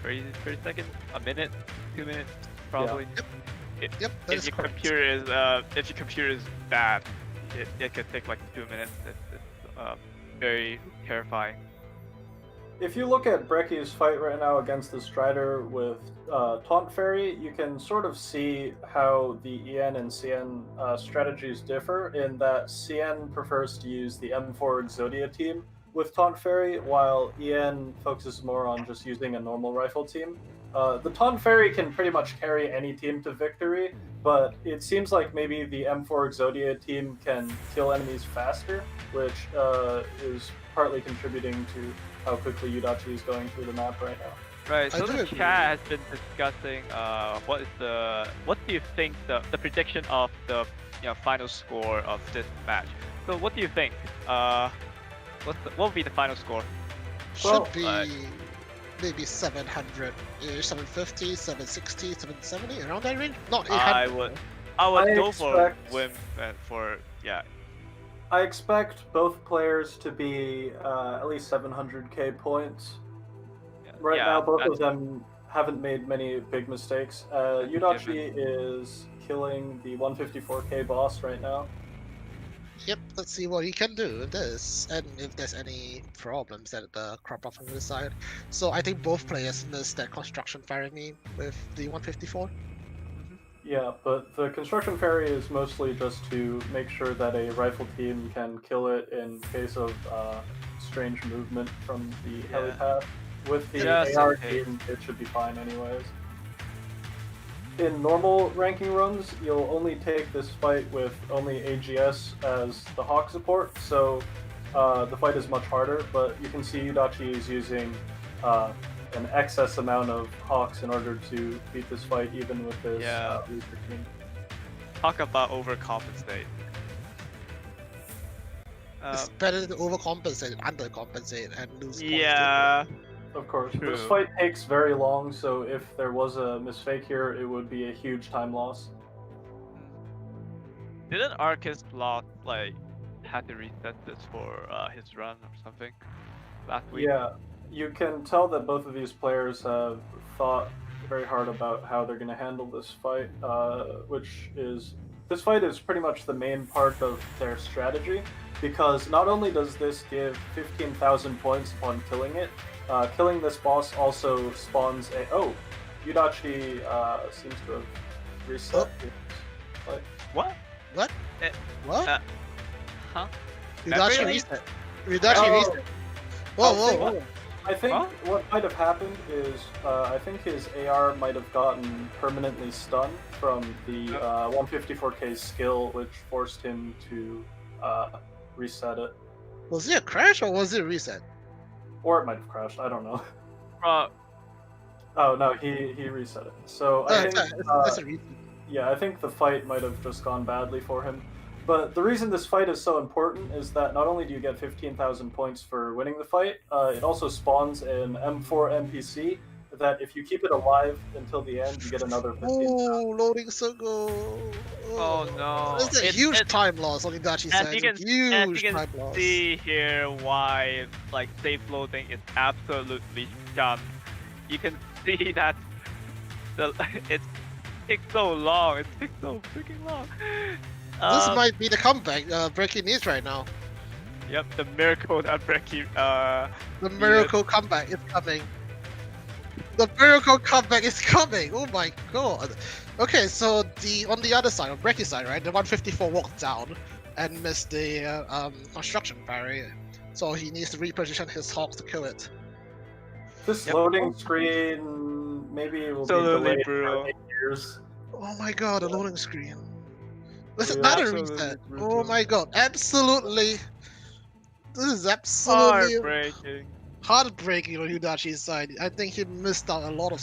seconds, a minute, 2 minutes, probably. Yeah. Yep, that If is your correct. computer is bad, it could take like 2 minutes. It's very terrifying. If you look at Brekkie's fight right now against the Strider with Taunt Fairy, you can sort of see how the EN and CN strategies differ in that CN prefers to use the M4 Exodia team with Taunt Fairy, while EN focuses more on just using a normal rifle team. The Taunt Fairy can pretty much carry any team to victory, but it seems like maybe the M4 Exodia team can kill enemies faster, which is partly contributing to how quickly Yudachi is going through the map right now. Right, I so do the agree. chat has been discussing what do you think the prediction of the final score of this match. So what do you think? What would be the final score? Should Well, be maybe 700, 750, 760, 770, around that range? Not 800. I would I go for expect- Wim and for I expect both players to be at least 700k points. Right now, both of them haven't made many big mistakes. Yudachi is killing the 154k boss right now. Yep, let's see what he can do with this, and if there's any problems that crop up from his side. So I think both players missed that construction fire me with the 154. Yeah, but the construction fairy is mostly just to make sure that a rifle team can kill it in case of strange movement from the helipad. With the AR team, it should be fine anyways. In normal ranking runs, you'll only take this fight with only AGS as the Hawk support, so the fight is much harder, but you can see Yudachi is using an excess amount of Hawks in order to beat this fight, even with this weaker team. Talk about overcompensate. It's better to overcompensate than undercompensate and lose points. Yeah. Of course, True. this fight takes very long, so if there was a misfake here, it would be a huge time loss. Didn't Arcus Lost had to reset this for his run or something last week? Yeah, you can tell that both of these players have thought very hard about how they're going to handle this fight, this fight is pretty much the main part of their strategy, because not only does this give 15,000 points upon killing it, killing this boss also spawns a... Oh! Yudachi seems to have reset his fight. What? What? What? Huh? Yudachi really? reset. Yudachi reset. Whoa. I think what might have happened is I think his AR might have gotten permanently stunned from the 154k skill, which forced him to reset it. Was it a crash or was it a reset? Or it might have crashed, I don't know. Uh, Oh no, he reset it. So I think That's a reset. yeah, I think the fight might have just gone badly for him. But the reason this fight is so important is that not only do you get 15,000 points for winning the fight, it also spawns an M4 NPC that if you keep it alive until the end, you get another 15,000. Oh, loading circle. Oh no. It's a huge time loss on Yudachi's As side. you can, Huge time loss. see here why safe loading is absolutely done you can see that it takes so long. It takes so freaking long. This might be the comeback Brekkie needs right now. Yep, the miracle that Brekkie. The miracle comeback is coming. The miracle comeback is coming. Oh my god. Okay, so on the other side, on Brekkie's side, right, the 154 walked down and missed the construction barrier, so he needs to reposition his Hawk to kill it. This loading screen maybe will be Absolutely delayed brutal. for 8 years. Oh my god, a loading screen. Listen, Yeah, not a absolutely reset. Oh brutal. my god, absolutely. This is absolutely Heartbreaking. heartbreaking on Yudachi's side. I think he missed out a lot of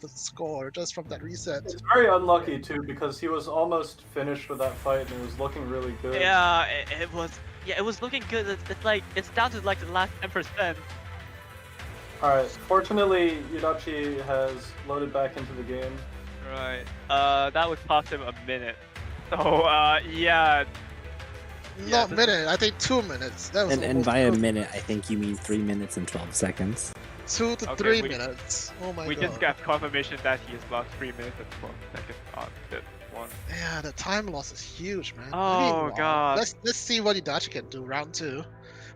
the score just from that reset. It's very unlucky too because he was almost finished with that fight and it was looking really good. Yeah, it was. Yeah, it was looking good. It's like it's down to like the last 10%. Alright, fortunately Yudachi has loaded back into the game. Right. That would cost him a minute. So yeah. Not minute, I think 2 minutes. That was And almost by a two. minute, I think you mean 3 minutes and 12 seconds. 2 to Okay, 3 we- minutes. Oh my We god. just got confirmation that he has lost 3 minutes and 12 seconds on this one. Yeah, the time loss is huge, man. Oh, Really long. God. Let's see what Yudachi can do round 2.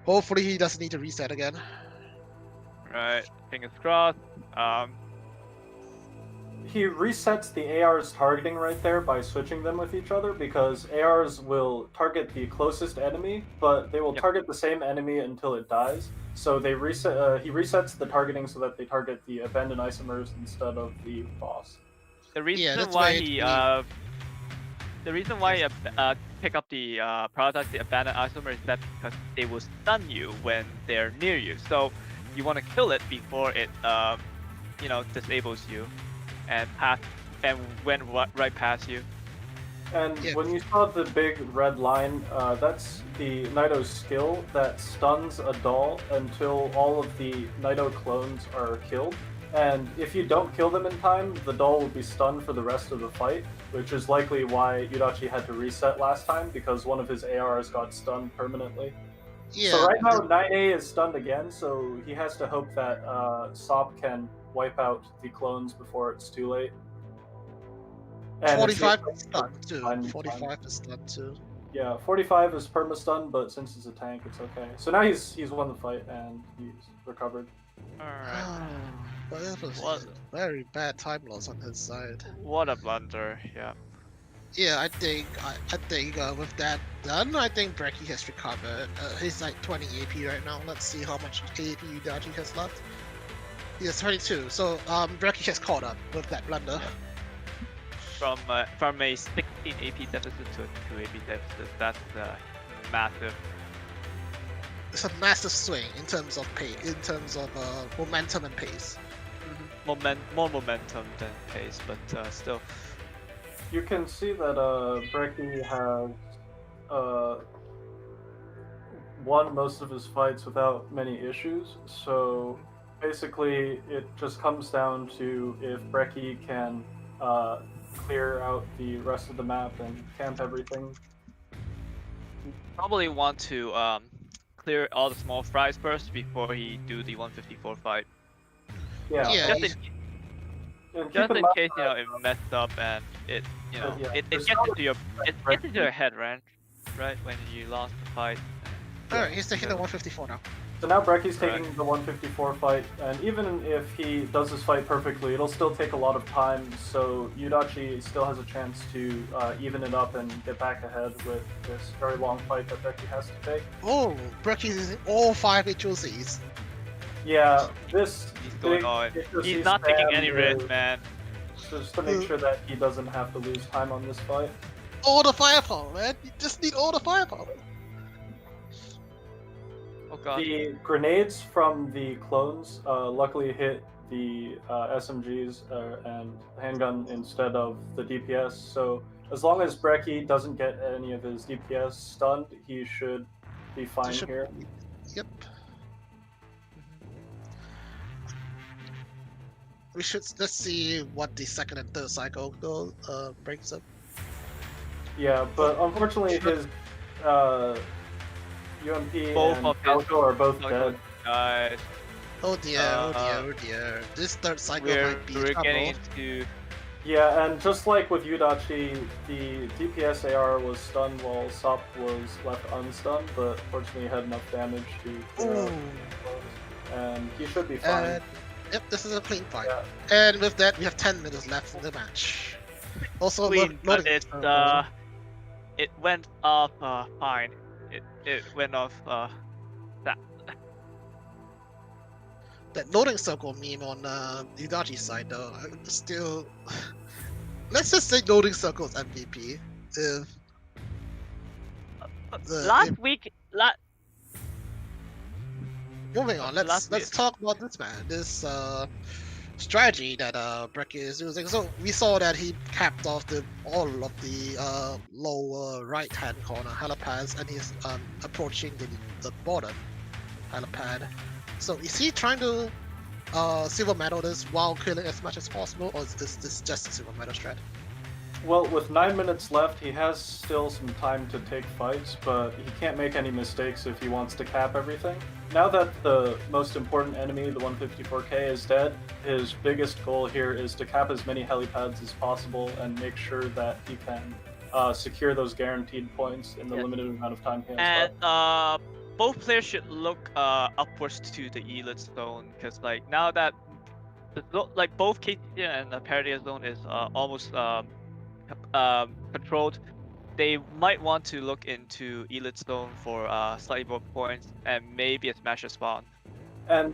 Hopefully he doesn't need to reset again. Right. Fingers crossed. He resets the AR's targeting right there by switching them with each other because ARs will target the closest enemy, but they will Yep. target the same enemy until it dies. So they reset. He resets the targeting so that they target the abandoned isomers instead of the boss. The reason that's why why he the reason why pick up the product, the abandoned isomer, is that because they will stun you when they're near you. So you want to kill it before it disables you and went right past you. And Yeah. when you saw the big red line, that's the Nido's skill that stuns a doll until all of the Nido clones are killed. And if you don't kill them in time, the doll will be stunned for the rest of the fight, which is likely why Yudachi had to reset last time, because one of his ARs got stunned permanently. Yeah. So right now, 9A is stunned again, so he has to hope that Sop can wipe out the clones before it's too late. And 45 it's- is stunned too. Fine, 45 is stunned too. Yeah, 45 is perma-stun, but since he's a tank, it's okay. So now he's won the fight and he's recovered. Alright. But that was What? a very bad time loss on his side. What a blunder, yeah. Yeah, I think with that done, I think Brekkie has recovered. He's like 20 AP right now. Let's see how much AP Yudachi has left. He has 22, so Brekkie has caught up with that blunder. From a 16 AP deficit to a 2 AP deficit, that's massive. It's a massive swing in terms of pace, in terms of momentum and pace. More momentum than pace, but still. You can see that Brekkie has won most of his fights without many issues. So basically, it just comes down to if Brekkie can clear out the rest of the map and camp everything. Probably want to clear all the small fries first before he do the 154 fight. Yeah. Yeah, Just he's- And keep Just in mind case that- it messed up and it Yeah, it there's gets no- into your head, right when you lost the fight. Alright, he's taking the 154 now. So now Brekkie's taking Correct. the 154 fight, and even if he does his fight perfectly, it'll still take a lot of time, so Yudachi still has a chance to even it up and get back ahead with this very long fight that Brekkie has to take. Oh, Brekkie's using all 5 HOCs. Yeah, this He's going big on. HOC He's not taking spam any is risk, man. just to make sure that he doesn't have to lose time on this fight. All the firepower, man. You just need all the firepower. Oh god. The grenades from the clones luckily hit the SMGs and handgun instead of the DPS, so as long as Brekkie doesn't get any of his DPS stunned, he should be fine Should- here. Yep. Let's see what the second and third cycle brings up. Yeah, but unfortunately his UMP Both and of his- Falco are both Falco dead. died. Oh dear, oh dear, oh dear. This third cycle We're might be getting trouble. into Yeah, and just like with Yudachi, the DPS AR was stunned while Sop was left unstunned, but fortunately he had enough damage to clear out Ooh. and he should be fine. And yep, this is a clean fight. Yeah. And with that, we have 10 minutes left in the match. Also, clean, but loading it went off fine. It went off that. that loading circle meme on Yudachi's side though, still. Let's just say loading circle's MVP. If Last week, moving on, let's talk about this man. This strategy that Brekkie is using. So we saw that he capped off all of the lower right hand corner helipads, and he's approaching the bottom helipad. So is he trying to silver medal this while killing as much as possible, or is this just a silver medal strat? Well, with 9 minutes left, he has still some time to take fights, but he can't make any mistakes if he wants to cap everything. Now that the most important enemy, the 154K, is dead, his biggest goal here is to cap as many helipads as possible and make sure that he can secure those guaranteed points in the limited amount of time he has left. and both players should look upwards to the elite zone, because like now that like both KT and the Paradia zone is almost controlled, they might want to look into elite zone for slightly more points and maybe a smasher spawn. And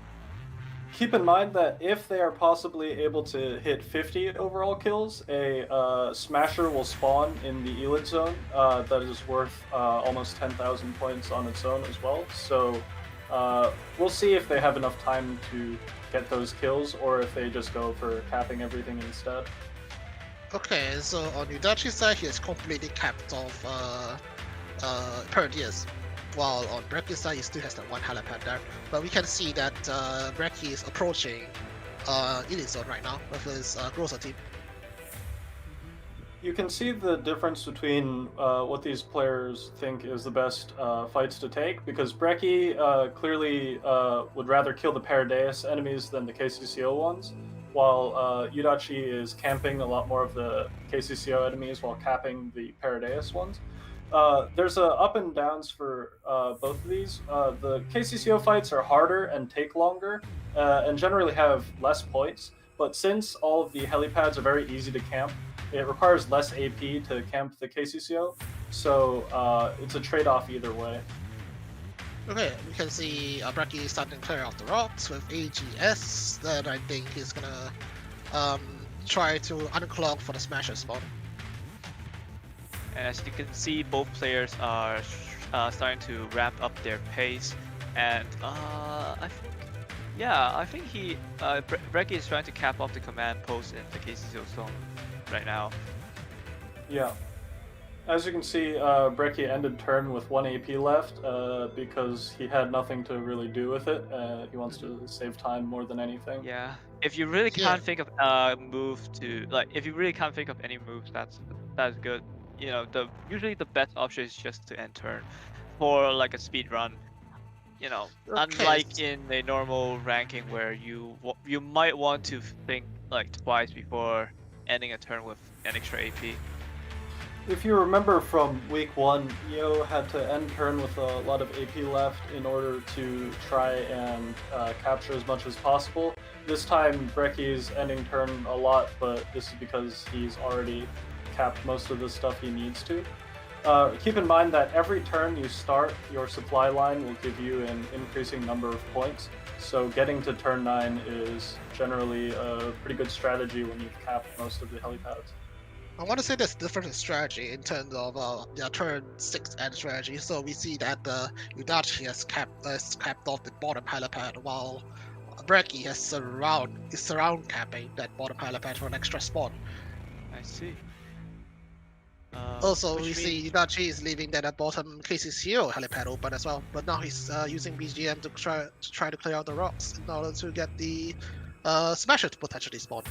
keep in mind that if they are possibly able to hit 50 overall kills, a smasher will spawn in the elite zone that is worth almost 10,000 points on its own as well. So we'll see if they have enough time to get those kills, or if they just go for capping everything instead. Okay, so on Yudachi's side, he has completely capped off Perdius, while on Brekkie's side, he still has that one helipad there. But we can see that Brekkie is approaching Elite Zone right now with his Grocer team. You can see the difference between what these players think is the best fights to take, because Brekkie clearly would rather kill the Paradeus enemies than the KCCO ones, while Yudachi is camping a lot more of the KCCO enemies while capping the Paradeus ones. There's up and downs for both of these. The KCCO fights are harder and take longer, and generally have less points, but since all of the helipads are very easy to camp, it requires less AP to camp the KCCO, so it's a trade-off either way. Okay, we can see Brekkie starting to clear out the rocks with AGS. Then I think he's gonna try to unclog for the Smasher spawn. As you can see, both players are starting to ramp up their pace, and I think he Brekkie is trying to cap off the command post in the KCCO zone right now. Yeah. As you can see, Brekkie ended turn with 1 AP left because he had nothing to really do with it. He wants to save time more than anything. Yeah. If you really can't think of if you really can't think of any moves, that's good. You know, usually the best option is just to end turn for like a speed run. You know, unlike in a normal ranking where you might want to think like twice before ending a turn with an extra AP. If you remember from week 1, Yo had to end turn with a lot of AP left in order to try and capture as much as possible. This time Brekkie's ending turn a lot, but this is because he's already capped most of the stuff he needs to. Keep in mind that every turn you start, your supply line will give you an increasing number of points, so getting to turn 9 is generally a pretty good strategy when you've capped most of the helipads. I want to say there's different strategy in terms of their turn 6 end strategy. So we see that Yudachi has capped off the bottom helipad, while Brekkie is surround capping that bottom helipad for an extra spawn. I see. Also, we see Yudachi is leaving that bottom KCCO helipad open as well, but now he's using BGM to try to clear out the rocks in order to get the Smasher to potentially spawn.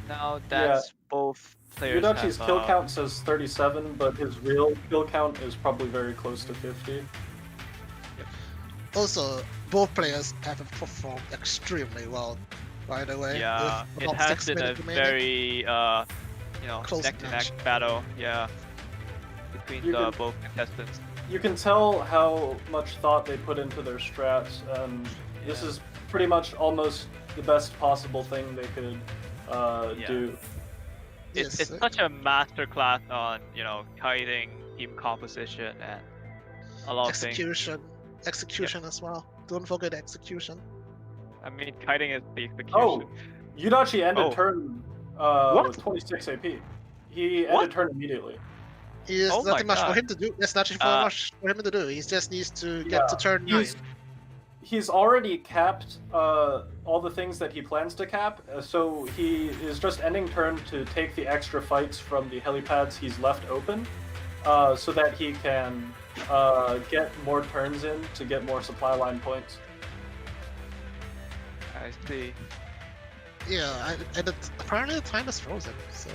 Now that's both players. Yudachi's kill count says 37, but his real kill count is probably very close to 50. Also, both players have performed extremely well. By the way, Yeah, with it about has 6 been a minutes remaining. very Close neck to neck match. battle. Yeah, between You can- both contestants. You can tell how much thought they put into their strats, and this Yeah. is pretty much almost the best possible thing they could Yeah. do. It's Yes, such a masterclass on kiting, team composition, and a lot of things. execution as well. Don't forget execution. I mean, kiting is the execution. Oh, Yudachi ended Oh. turn What? with 26 AP. He What? ended turn immediately. There's Oh my nothing much for God. him to do. There's nothing much for him to do. He just needs to get to Yeah, turn 9. He's already capped all the things that he plans to cap, so he is just ending turn to take the extra fights from the helipads he's left open, so that he can get more turns in to get more supply line points. I see. Yeah, and apparently the time is frozen. So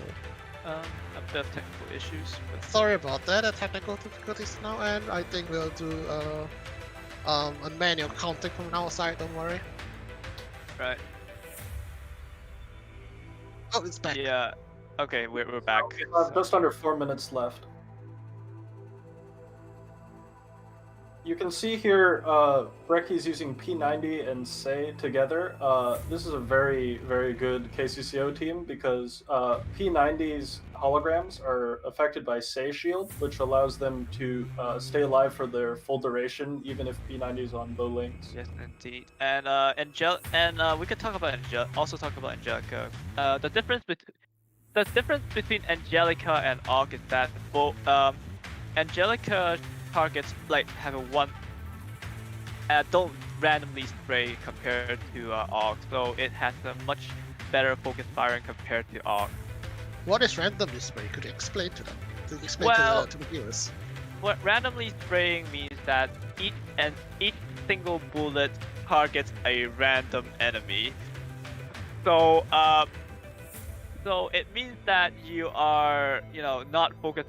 A bit of technical issues. But sorry about that. Technical difficulties now, and I think we'll do a manual counting from our side. Don't worry. Right. Oh, it's back. Yeah. Okay, we're back. Just under 4 minutes left. You can see here Brekkie's using P90 and Sei together. This is a very, very good KCCO team because P90's holograms are affected by Sei shield, which allows them to stay alive for their full duration, even if P90 is on low lanes. Yes, indeed. And we could talk about also talk about Angelica. The difference between Angelica and Aug is that both Angelica targets have a one don't randomly spray compared to Aug, so it has a much better focus firing compared to Aug. What is randomly spray? Could you explain to them? To explain Well, to the viewers. What randomly spraying means that each single bullet targets a random enemy. So so it means that you are not focus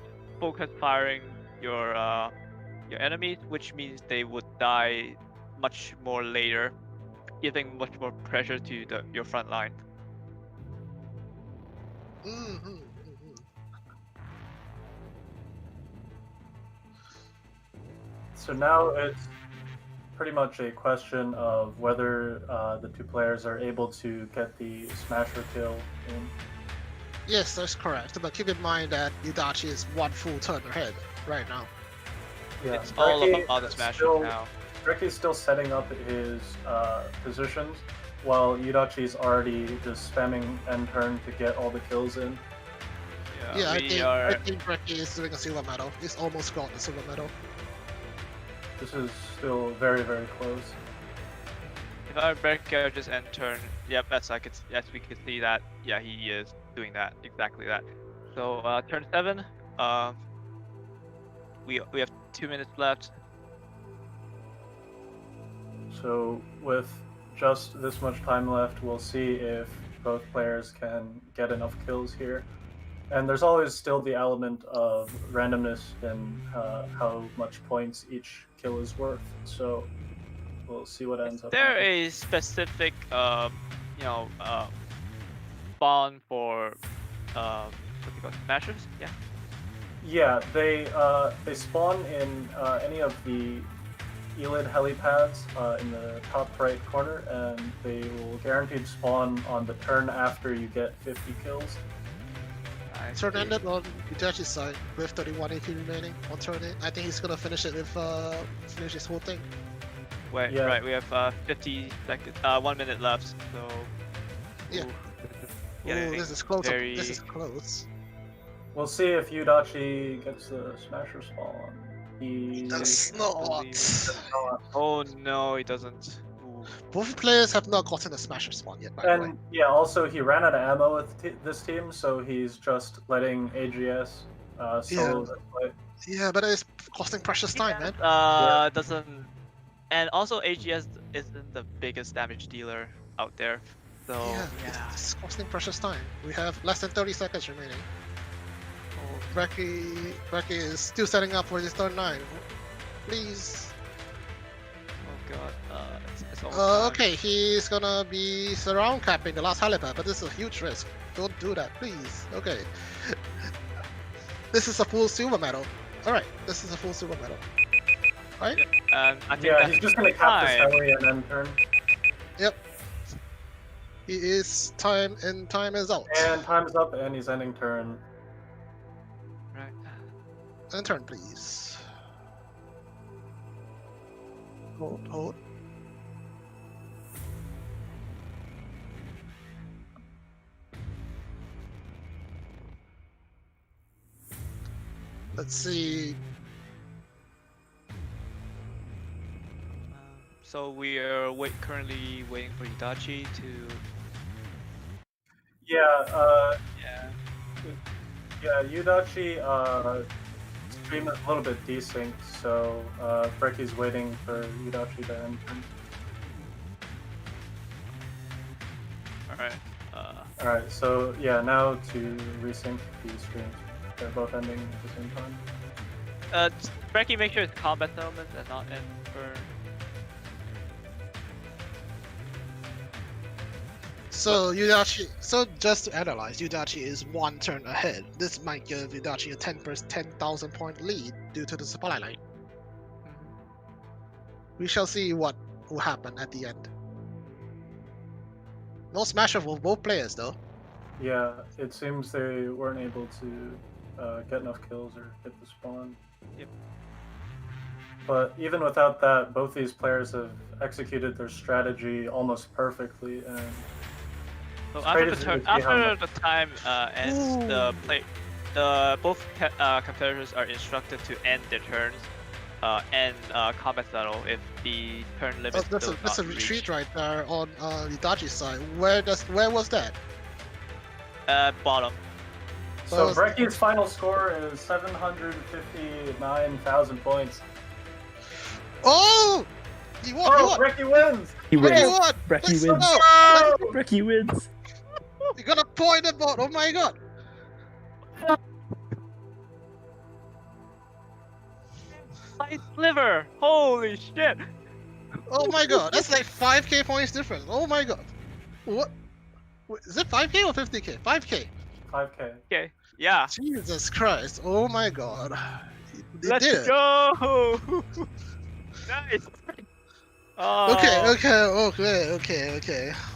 firing your enemies, which means they would die much more later, giving much more pressure to your front line. Mm-hmm. So now it's pretty much a question of whether the two players are able to get the smasher kill in. Yes, that's correct. But keep in mind that Yudachi is 1 full turn ahead right now. Yeah, It's all Brekkie about the is smasher still- now. Brekkie's still setting up his positions, while Yudachi's already just spamming end turn to get all the kills in. Yeah, we I think Brekkie is doing a silver medal. He's almost got the silver medal. This is still very, very close. If I Brekkie just end turn, yep, yes, we can see that. Yeah, he is doing that, exactly that. So turn 7, we have 2 minutes left. So with just this much time left, we'll see if both players can get enough kills here. And there's always still the element of randomness in how much points each kill is worth. So we'll see what ends up. Is there happening. a specific spawn for what do you call it, smashers? Yeah. Yeah, they spawn in any of the Elid helipads in the top right corner, and they will guaranteed spawn on the turn after you get 50 kills. I Turn see. ended on Yudachi's side with 31 AP remaining on turn 8. I think he's gonna finish it with finish his whole thing. Wait, Yeah. right, we have 50 seconds, 1 minute left, so... Yeah. Ooh, Ooh, this is close. very- This is close. We'll see if Yudachi gets the smasher spawn. He Does not. Oh no, he doesn't. Ooh. Both players have not gotten a smasher spawn yet, by the way. And yeah, also he ran out of ammo with this team, so he's just letting AGS solo this fight. Yeah, but it's costing precious time, man. Doesn't... And also AGS isn't the biggest damage dealer out there, so... Yeah, it's costing precious time. We have less than 30 seconds remaining. Brekkie is still setting up for his turn 9. Please. god. It's almost time. Okay, he's gonna be surround capping the last helipad, but this is a huge risk. Don't do that, please. Okay. This is a full silver medal. Alright, this is a full silver medal. Right? And I think Yeah, that's he's just gonna cap this time. heli and then turn. Yep. He is time and time is out. And time's up, and he's ending turn. Right. And turn, please. Hold. Let's see. So we are currently waiting for Yudachi to. Yeah, Yeah. yeah, Yudachi, stream is a little bit desynced, so Brekkie's waiting for Yudachi to end turn. Alright. Alright, so yeah, now to resync the streams. They're both ending at the same time. Brekkie, make sure it's combat elements and not end for. So Yudachi. So just to analyze, Yudachi is one turn ahead. This might give Yudachi a 10,000 point lead due to the supply line. We shall see what will happen at the end. No smash off with both players though. Yeah, it seems they weren't able to get enough kills or hit the spawn. Yep. But even without that, both these players have executed their strategy almost perfectly, and So It's after the crazy turn, to see how after the time ends, both competitors are instructed to end their turns, and combat battle if the turn limit is That's still a not retreat reached. right there on Yudachi's side. Where was that? Bottom. so Well, Brekkie's final score is 759,000 points. Oh! He won! Oh, Brekkie wins! He He wins. won! Brekkie Let's wins. go! Brekkie wins. You got a point at bot! Oh my god! Slice sliver! Holy shit! Oh my god! That's like 5k points difference! Oh my god! What? Wait, is it 5k or 50k? 5k! 5k. Okay. Yeah. Jesus Christ! Oh my god! They Let's did it! go! Nice. Oh. Okay.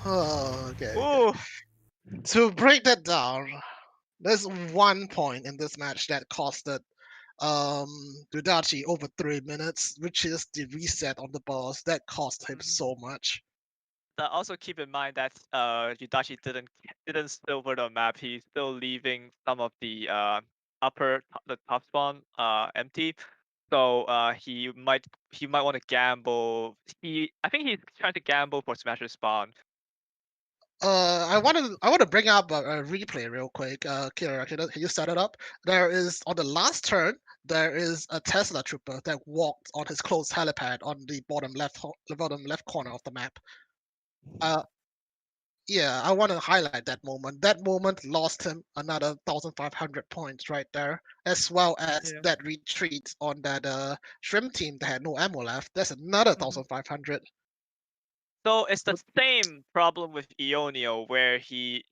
Oh, okay. Ooh. To break that down, there's 1 point in this match that costed Yudachi over 3 minutes, which is the reset on the boss. That cost him so much. Also keep in mind that Yudachi didn't silver the map. He's still leaving some of the the top spawn empty. So he might want to gamble. I think he's trying to gamble for Smasher spawn. I want to bring up a replay real quick. Kira, can you set it up? There is on the last turn. There is a Tesla trooper that walked on his closed helipad on the bottom left corner of the map. Yeah, I want to highlight that moment. That moment lost him another 1,500 points right there, as well as Yeah. that retreat on that shrimp team that had no ammo left. That's another 1,500. So it's the same problem with Ionio where he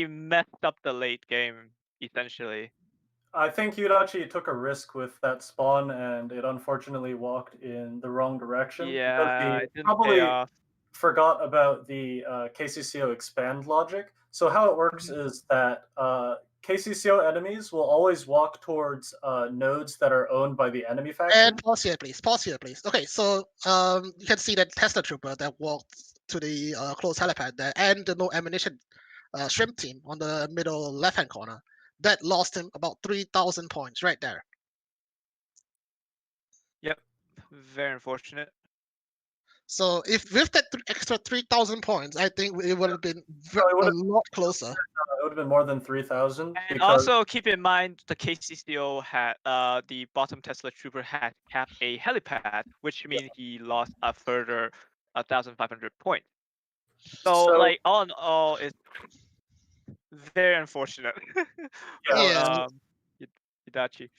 messed up the late game essentially. I think Yudachi took a risk with that spawn, and it unfortunately walked in the wrong direction. Yeah, because he it didn't pay probably off. forgot about the KCCO expand logic. So how it works is that KCCO enemies will always walk towards nodes that are owned by the enemy faction. And pause here, please. Okay, so you can see that Tesla trooper that walked to the closed helipad there, and the no ammunition shrimp team on the middle left-hand corner. That lost him about 3,000 points right there. Yep, very unfortunate. So if with that extra 3,000 points, I think it would have been it a lot closer. It would have been more than 3,000. And also keep in mind the KCCO had the bottom Tesla trooper had capped a helipad, which means he lost a further 1,500 points. So like all in all, it's very unfortunate. Yeah. Yudachi.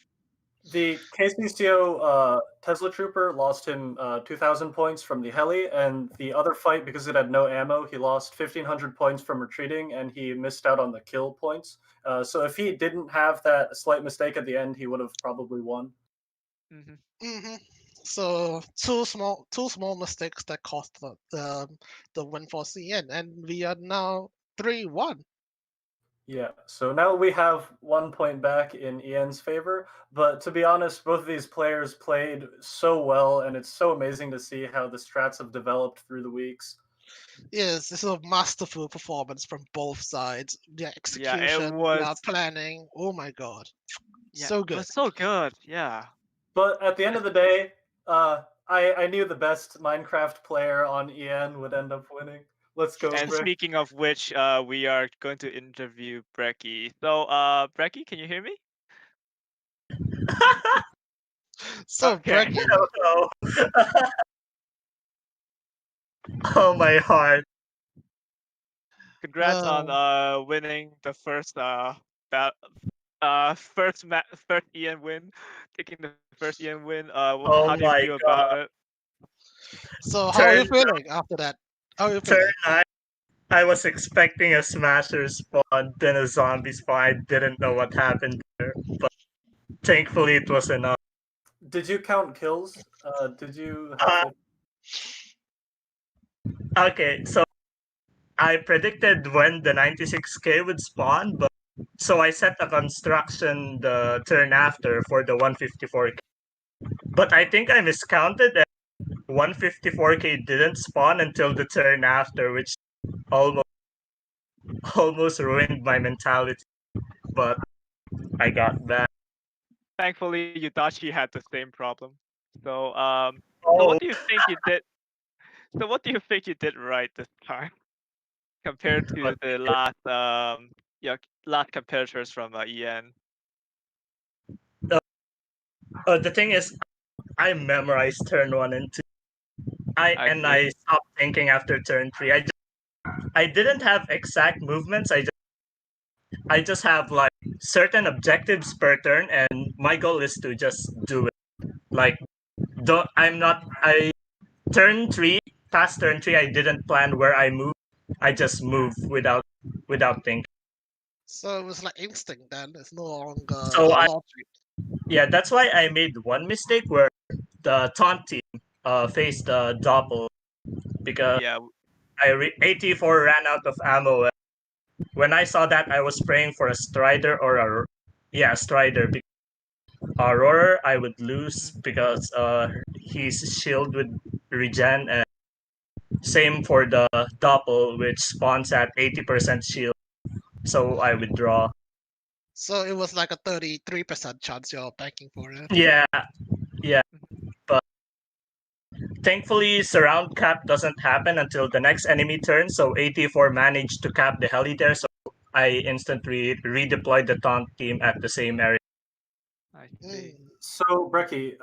The KCCO Tesla Trooper lost him 2,000 points from the heli, and the other fight, because it had no ammo, he lost 1,500 points from retreating, and he missed out on the kill points. So if he didn't have that slight mistake at the end, he would have probably won. So two small mistakes that cost the win for CN, and we are now 3-1. Yeah, so now we have 1 point back in Ian's favor, but to be honest, both of these players played so well, and it's so amazing to see how the strats have developed through the weeks. Yes, this is a masterful performance from both sides. Their Yeah, it execution, was. their planning. Oh my god, Yeah, so it good. was so good. Yeah. But at the end of the day, I knew the best Minecraft player on EN would end up winning. Let's go, And Brick. speaking of which, we are going to interview Brekkie. So, Brekkie, can you hear me? So Okay. Brekkie, Oh, oh my heart. Congrats on winning the first first Ian win, taking the first Ian win. Oh How do you my feel god. about it? so how are you Turn feeling after that? How are you turn feeling? 9. I was expecting a smasher spawn, then a zombie spawn. I didn't know what happened there, but thankfully it was enough. Did you count kills? Did you Uh, have okay, so I predicted when the 96k would spawn, but so I set a construction the turn after for the 154k. But I think I miscounted and 154k didn't spawn until the turn after, which almost almost ruined my mentality. But I got back. Thankfully, Yudachi had the same problem. So, so Oh, what do you think you did? So, what do you think you did right this time compared to but the last competitors from EN? the thing is, I memorized turn 1 and 2. I see. I stopped thinking after turn 3. I didn't have exact movements. I just have like certain objectives per turn, and my goal is to just do it. Like, don't I'm not I turn 3 past turn 3. I didn't plan where I move. I just move without thinking. So it was like instinct then. It's no longer So logic. yeah, that's why I made one mistake where the taunt team faced the doppel because Yeah. 84 ran out of ammo. And when I saw that, I was praying for a strider or a strider. Roarer I would lose because he's shield with regen, and same for the doppel which spawns at 80% shield. So I withdraw. So it was like a 33% chance you're banking for it. Yeah, yeah. But thankfully, surround cap doesn't happen until the next enemy turn. So 84 managed to cap the heli there. So I instantly redeployed the taunt team at the same area. I see. So, Brekkie,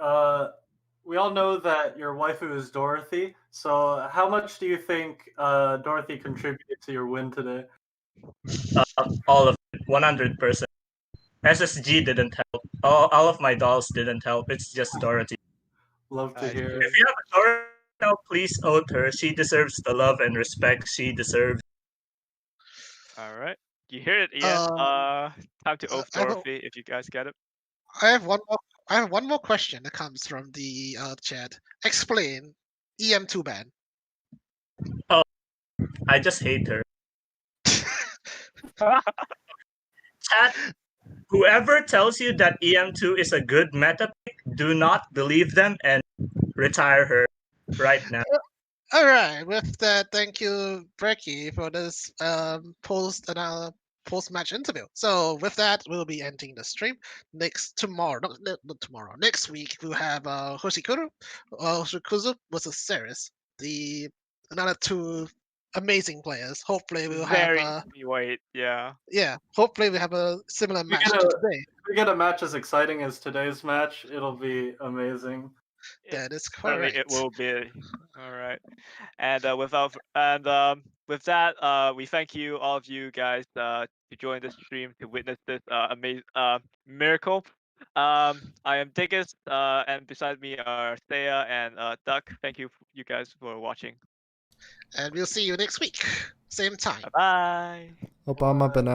we all know that your waifu is Dorothy. So, how much do you think Dorothy contributed to your win today? All of it, 100%. SSG didn't help. All of my dolls didn't help. It's just Dorothy. Love to I hear. If you have a Dorothy now, please own her. She deserves the love and respect she deserves. All right. You hear it, Ian? Time to oath I have, Dorothy if you guys get it. I have one more. I have one more question that comes from the chat. Explain EM2 ban. I just hate her. Chat, whoever tells you that EM2 is a good meta pick, do not believe them and retire her right now. All right. With that, thank you, Brekkie, for this post match interview. So with that, we'll be ending the stream. Not tomorrow. Next week we'll have Hoshikuzu versus Ceres, the another two amazing players. Hopefully we'll have Very heavyweight, yeah. hopefully we have a similar match to today. If we get a match as exciting as today's match, it'll be amazing. That is Certainly correct. it will be. All right. And with that, we thank you all of you guys to join the stream to witness this amazing miracle. I am Diggest, and beside me are Thea and Duck. Thank you, you guys, for watching. And we'll see you next week. Same time. Bye bye. Obama banana.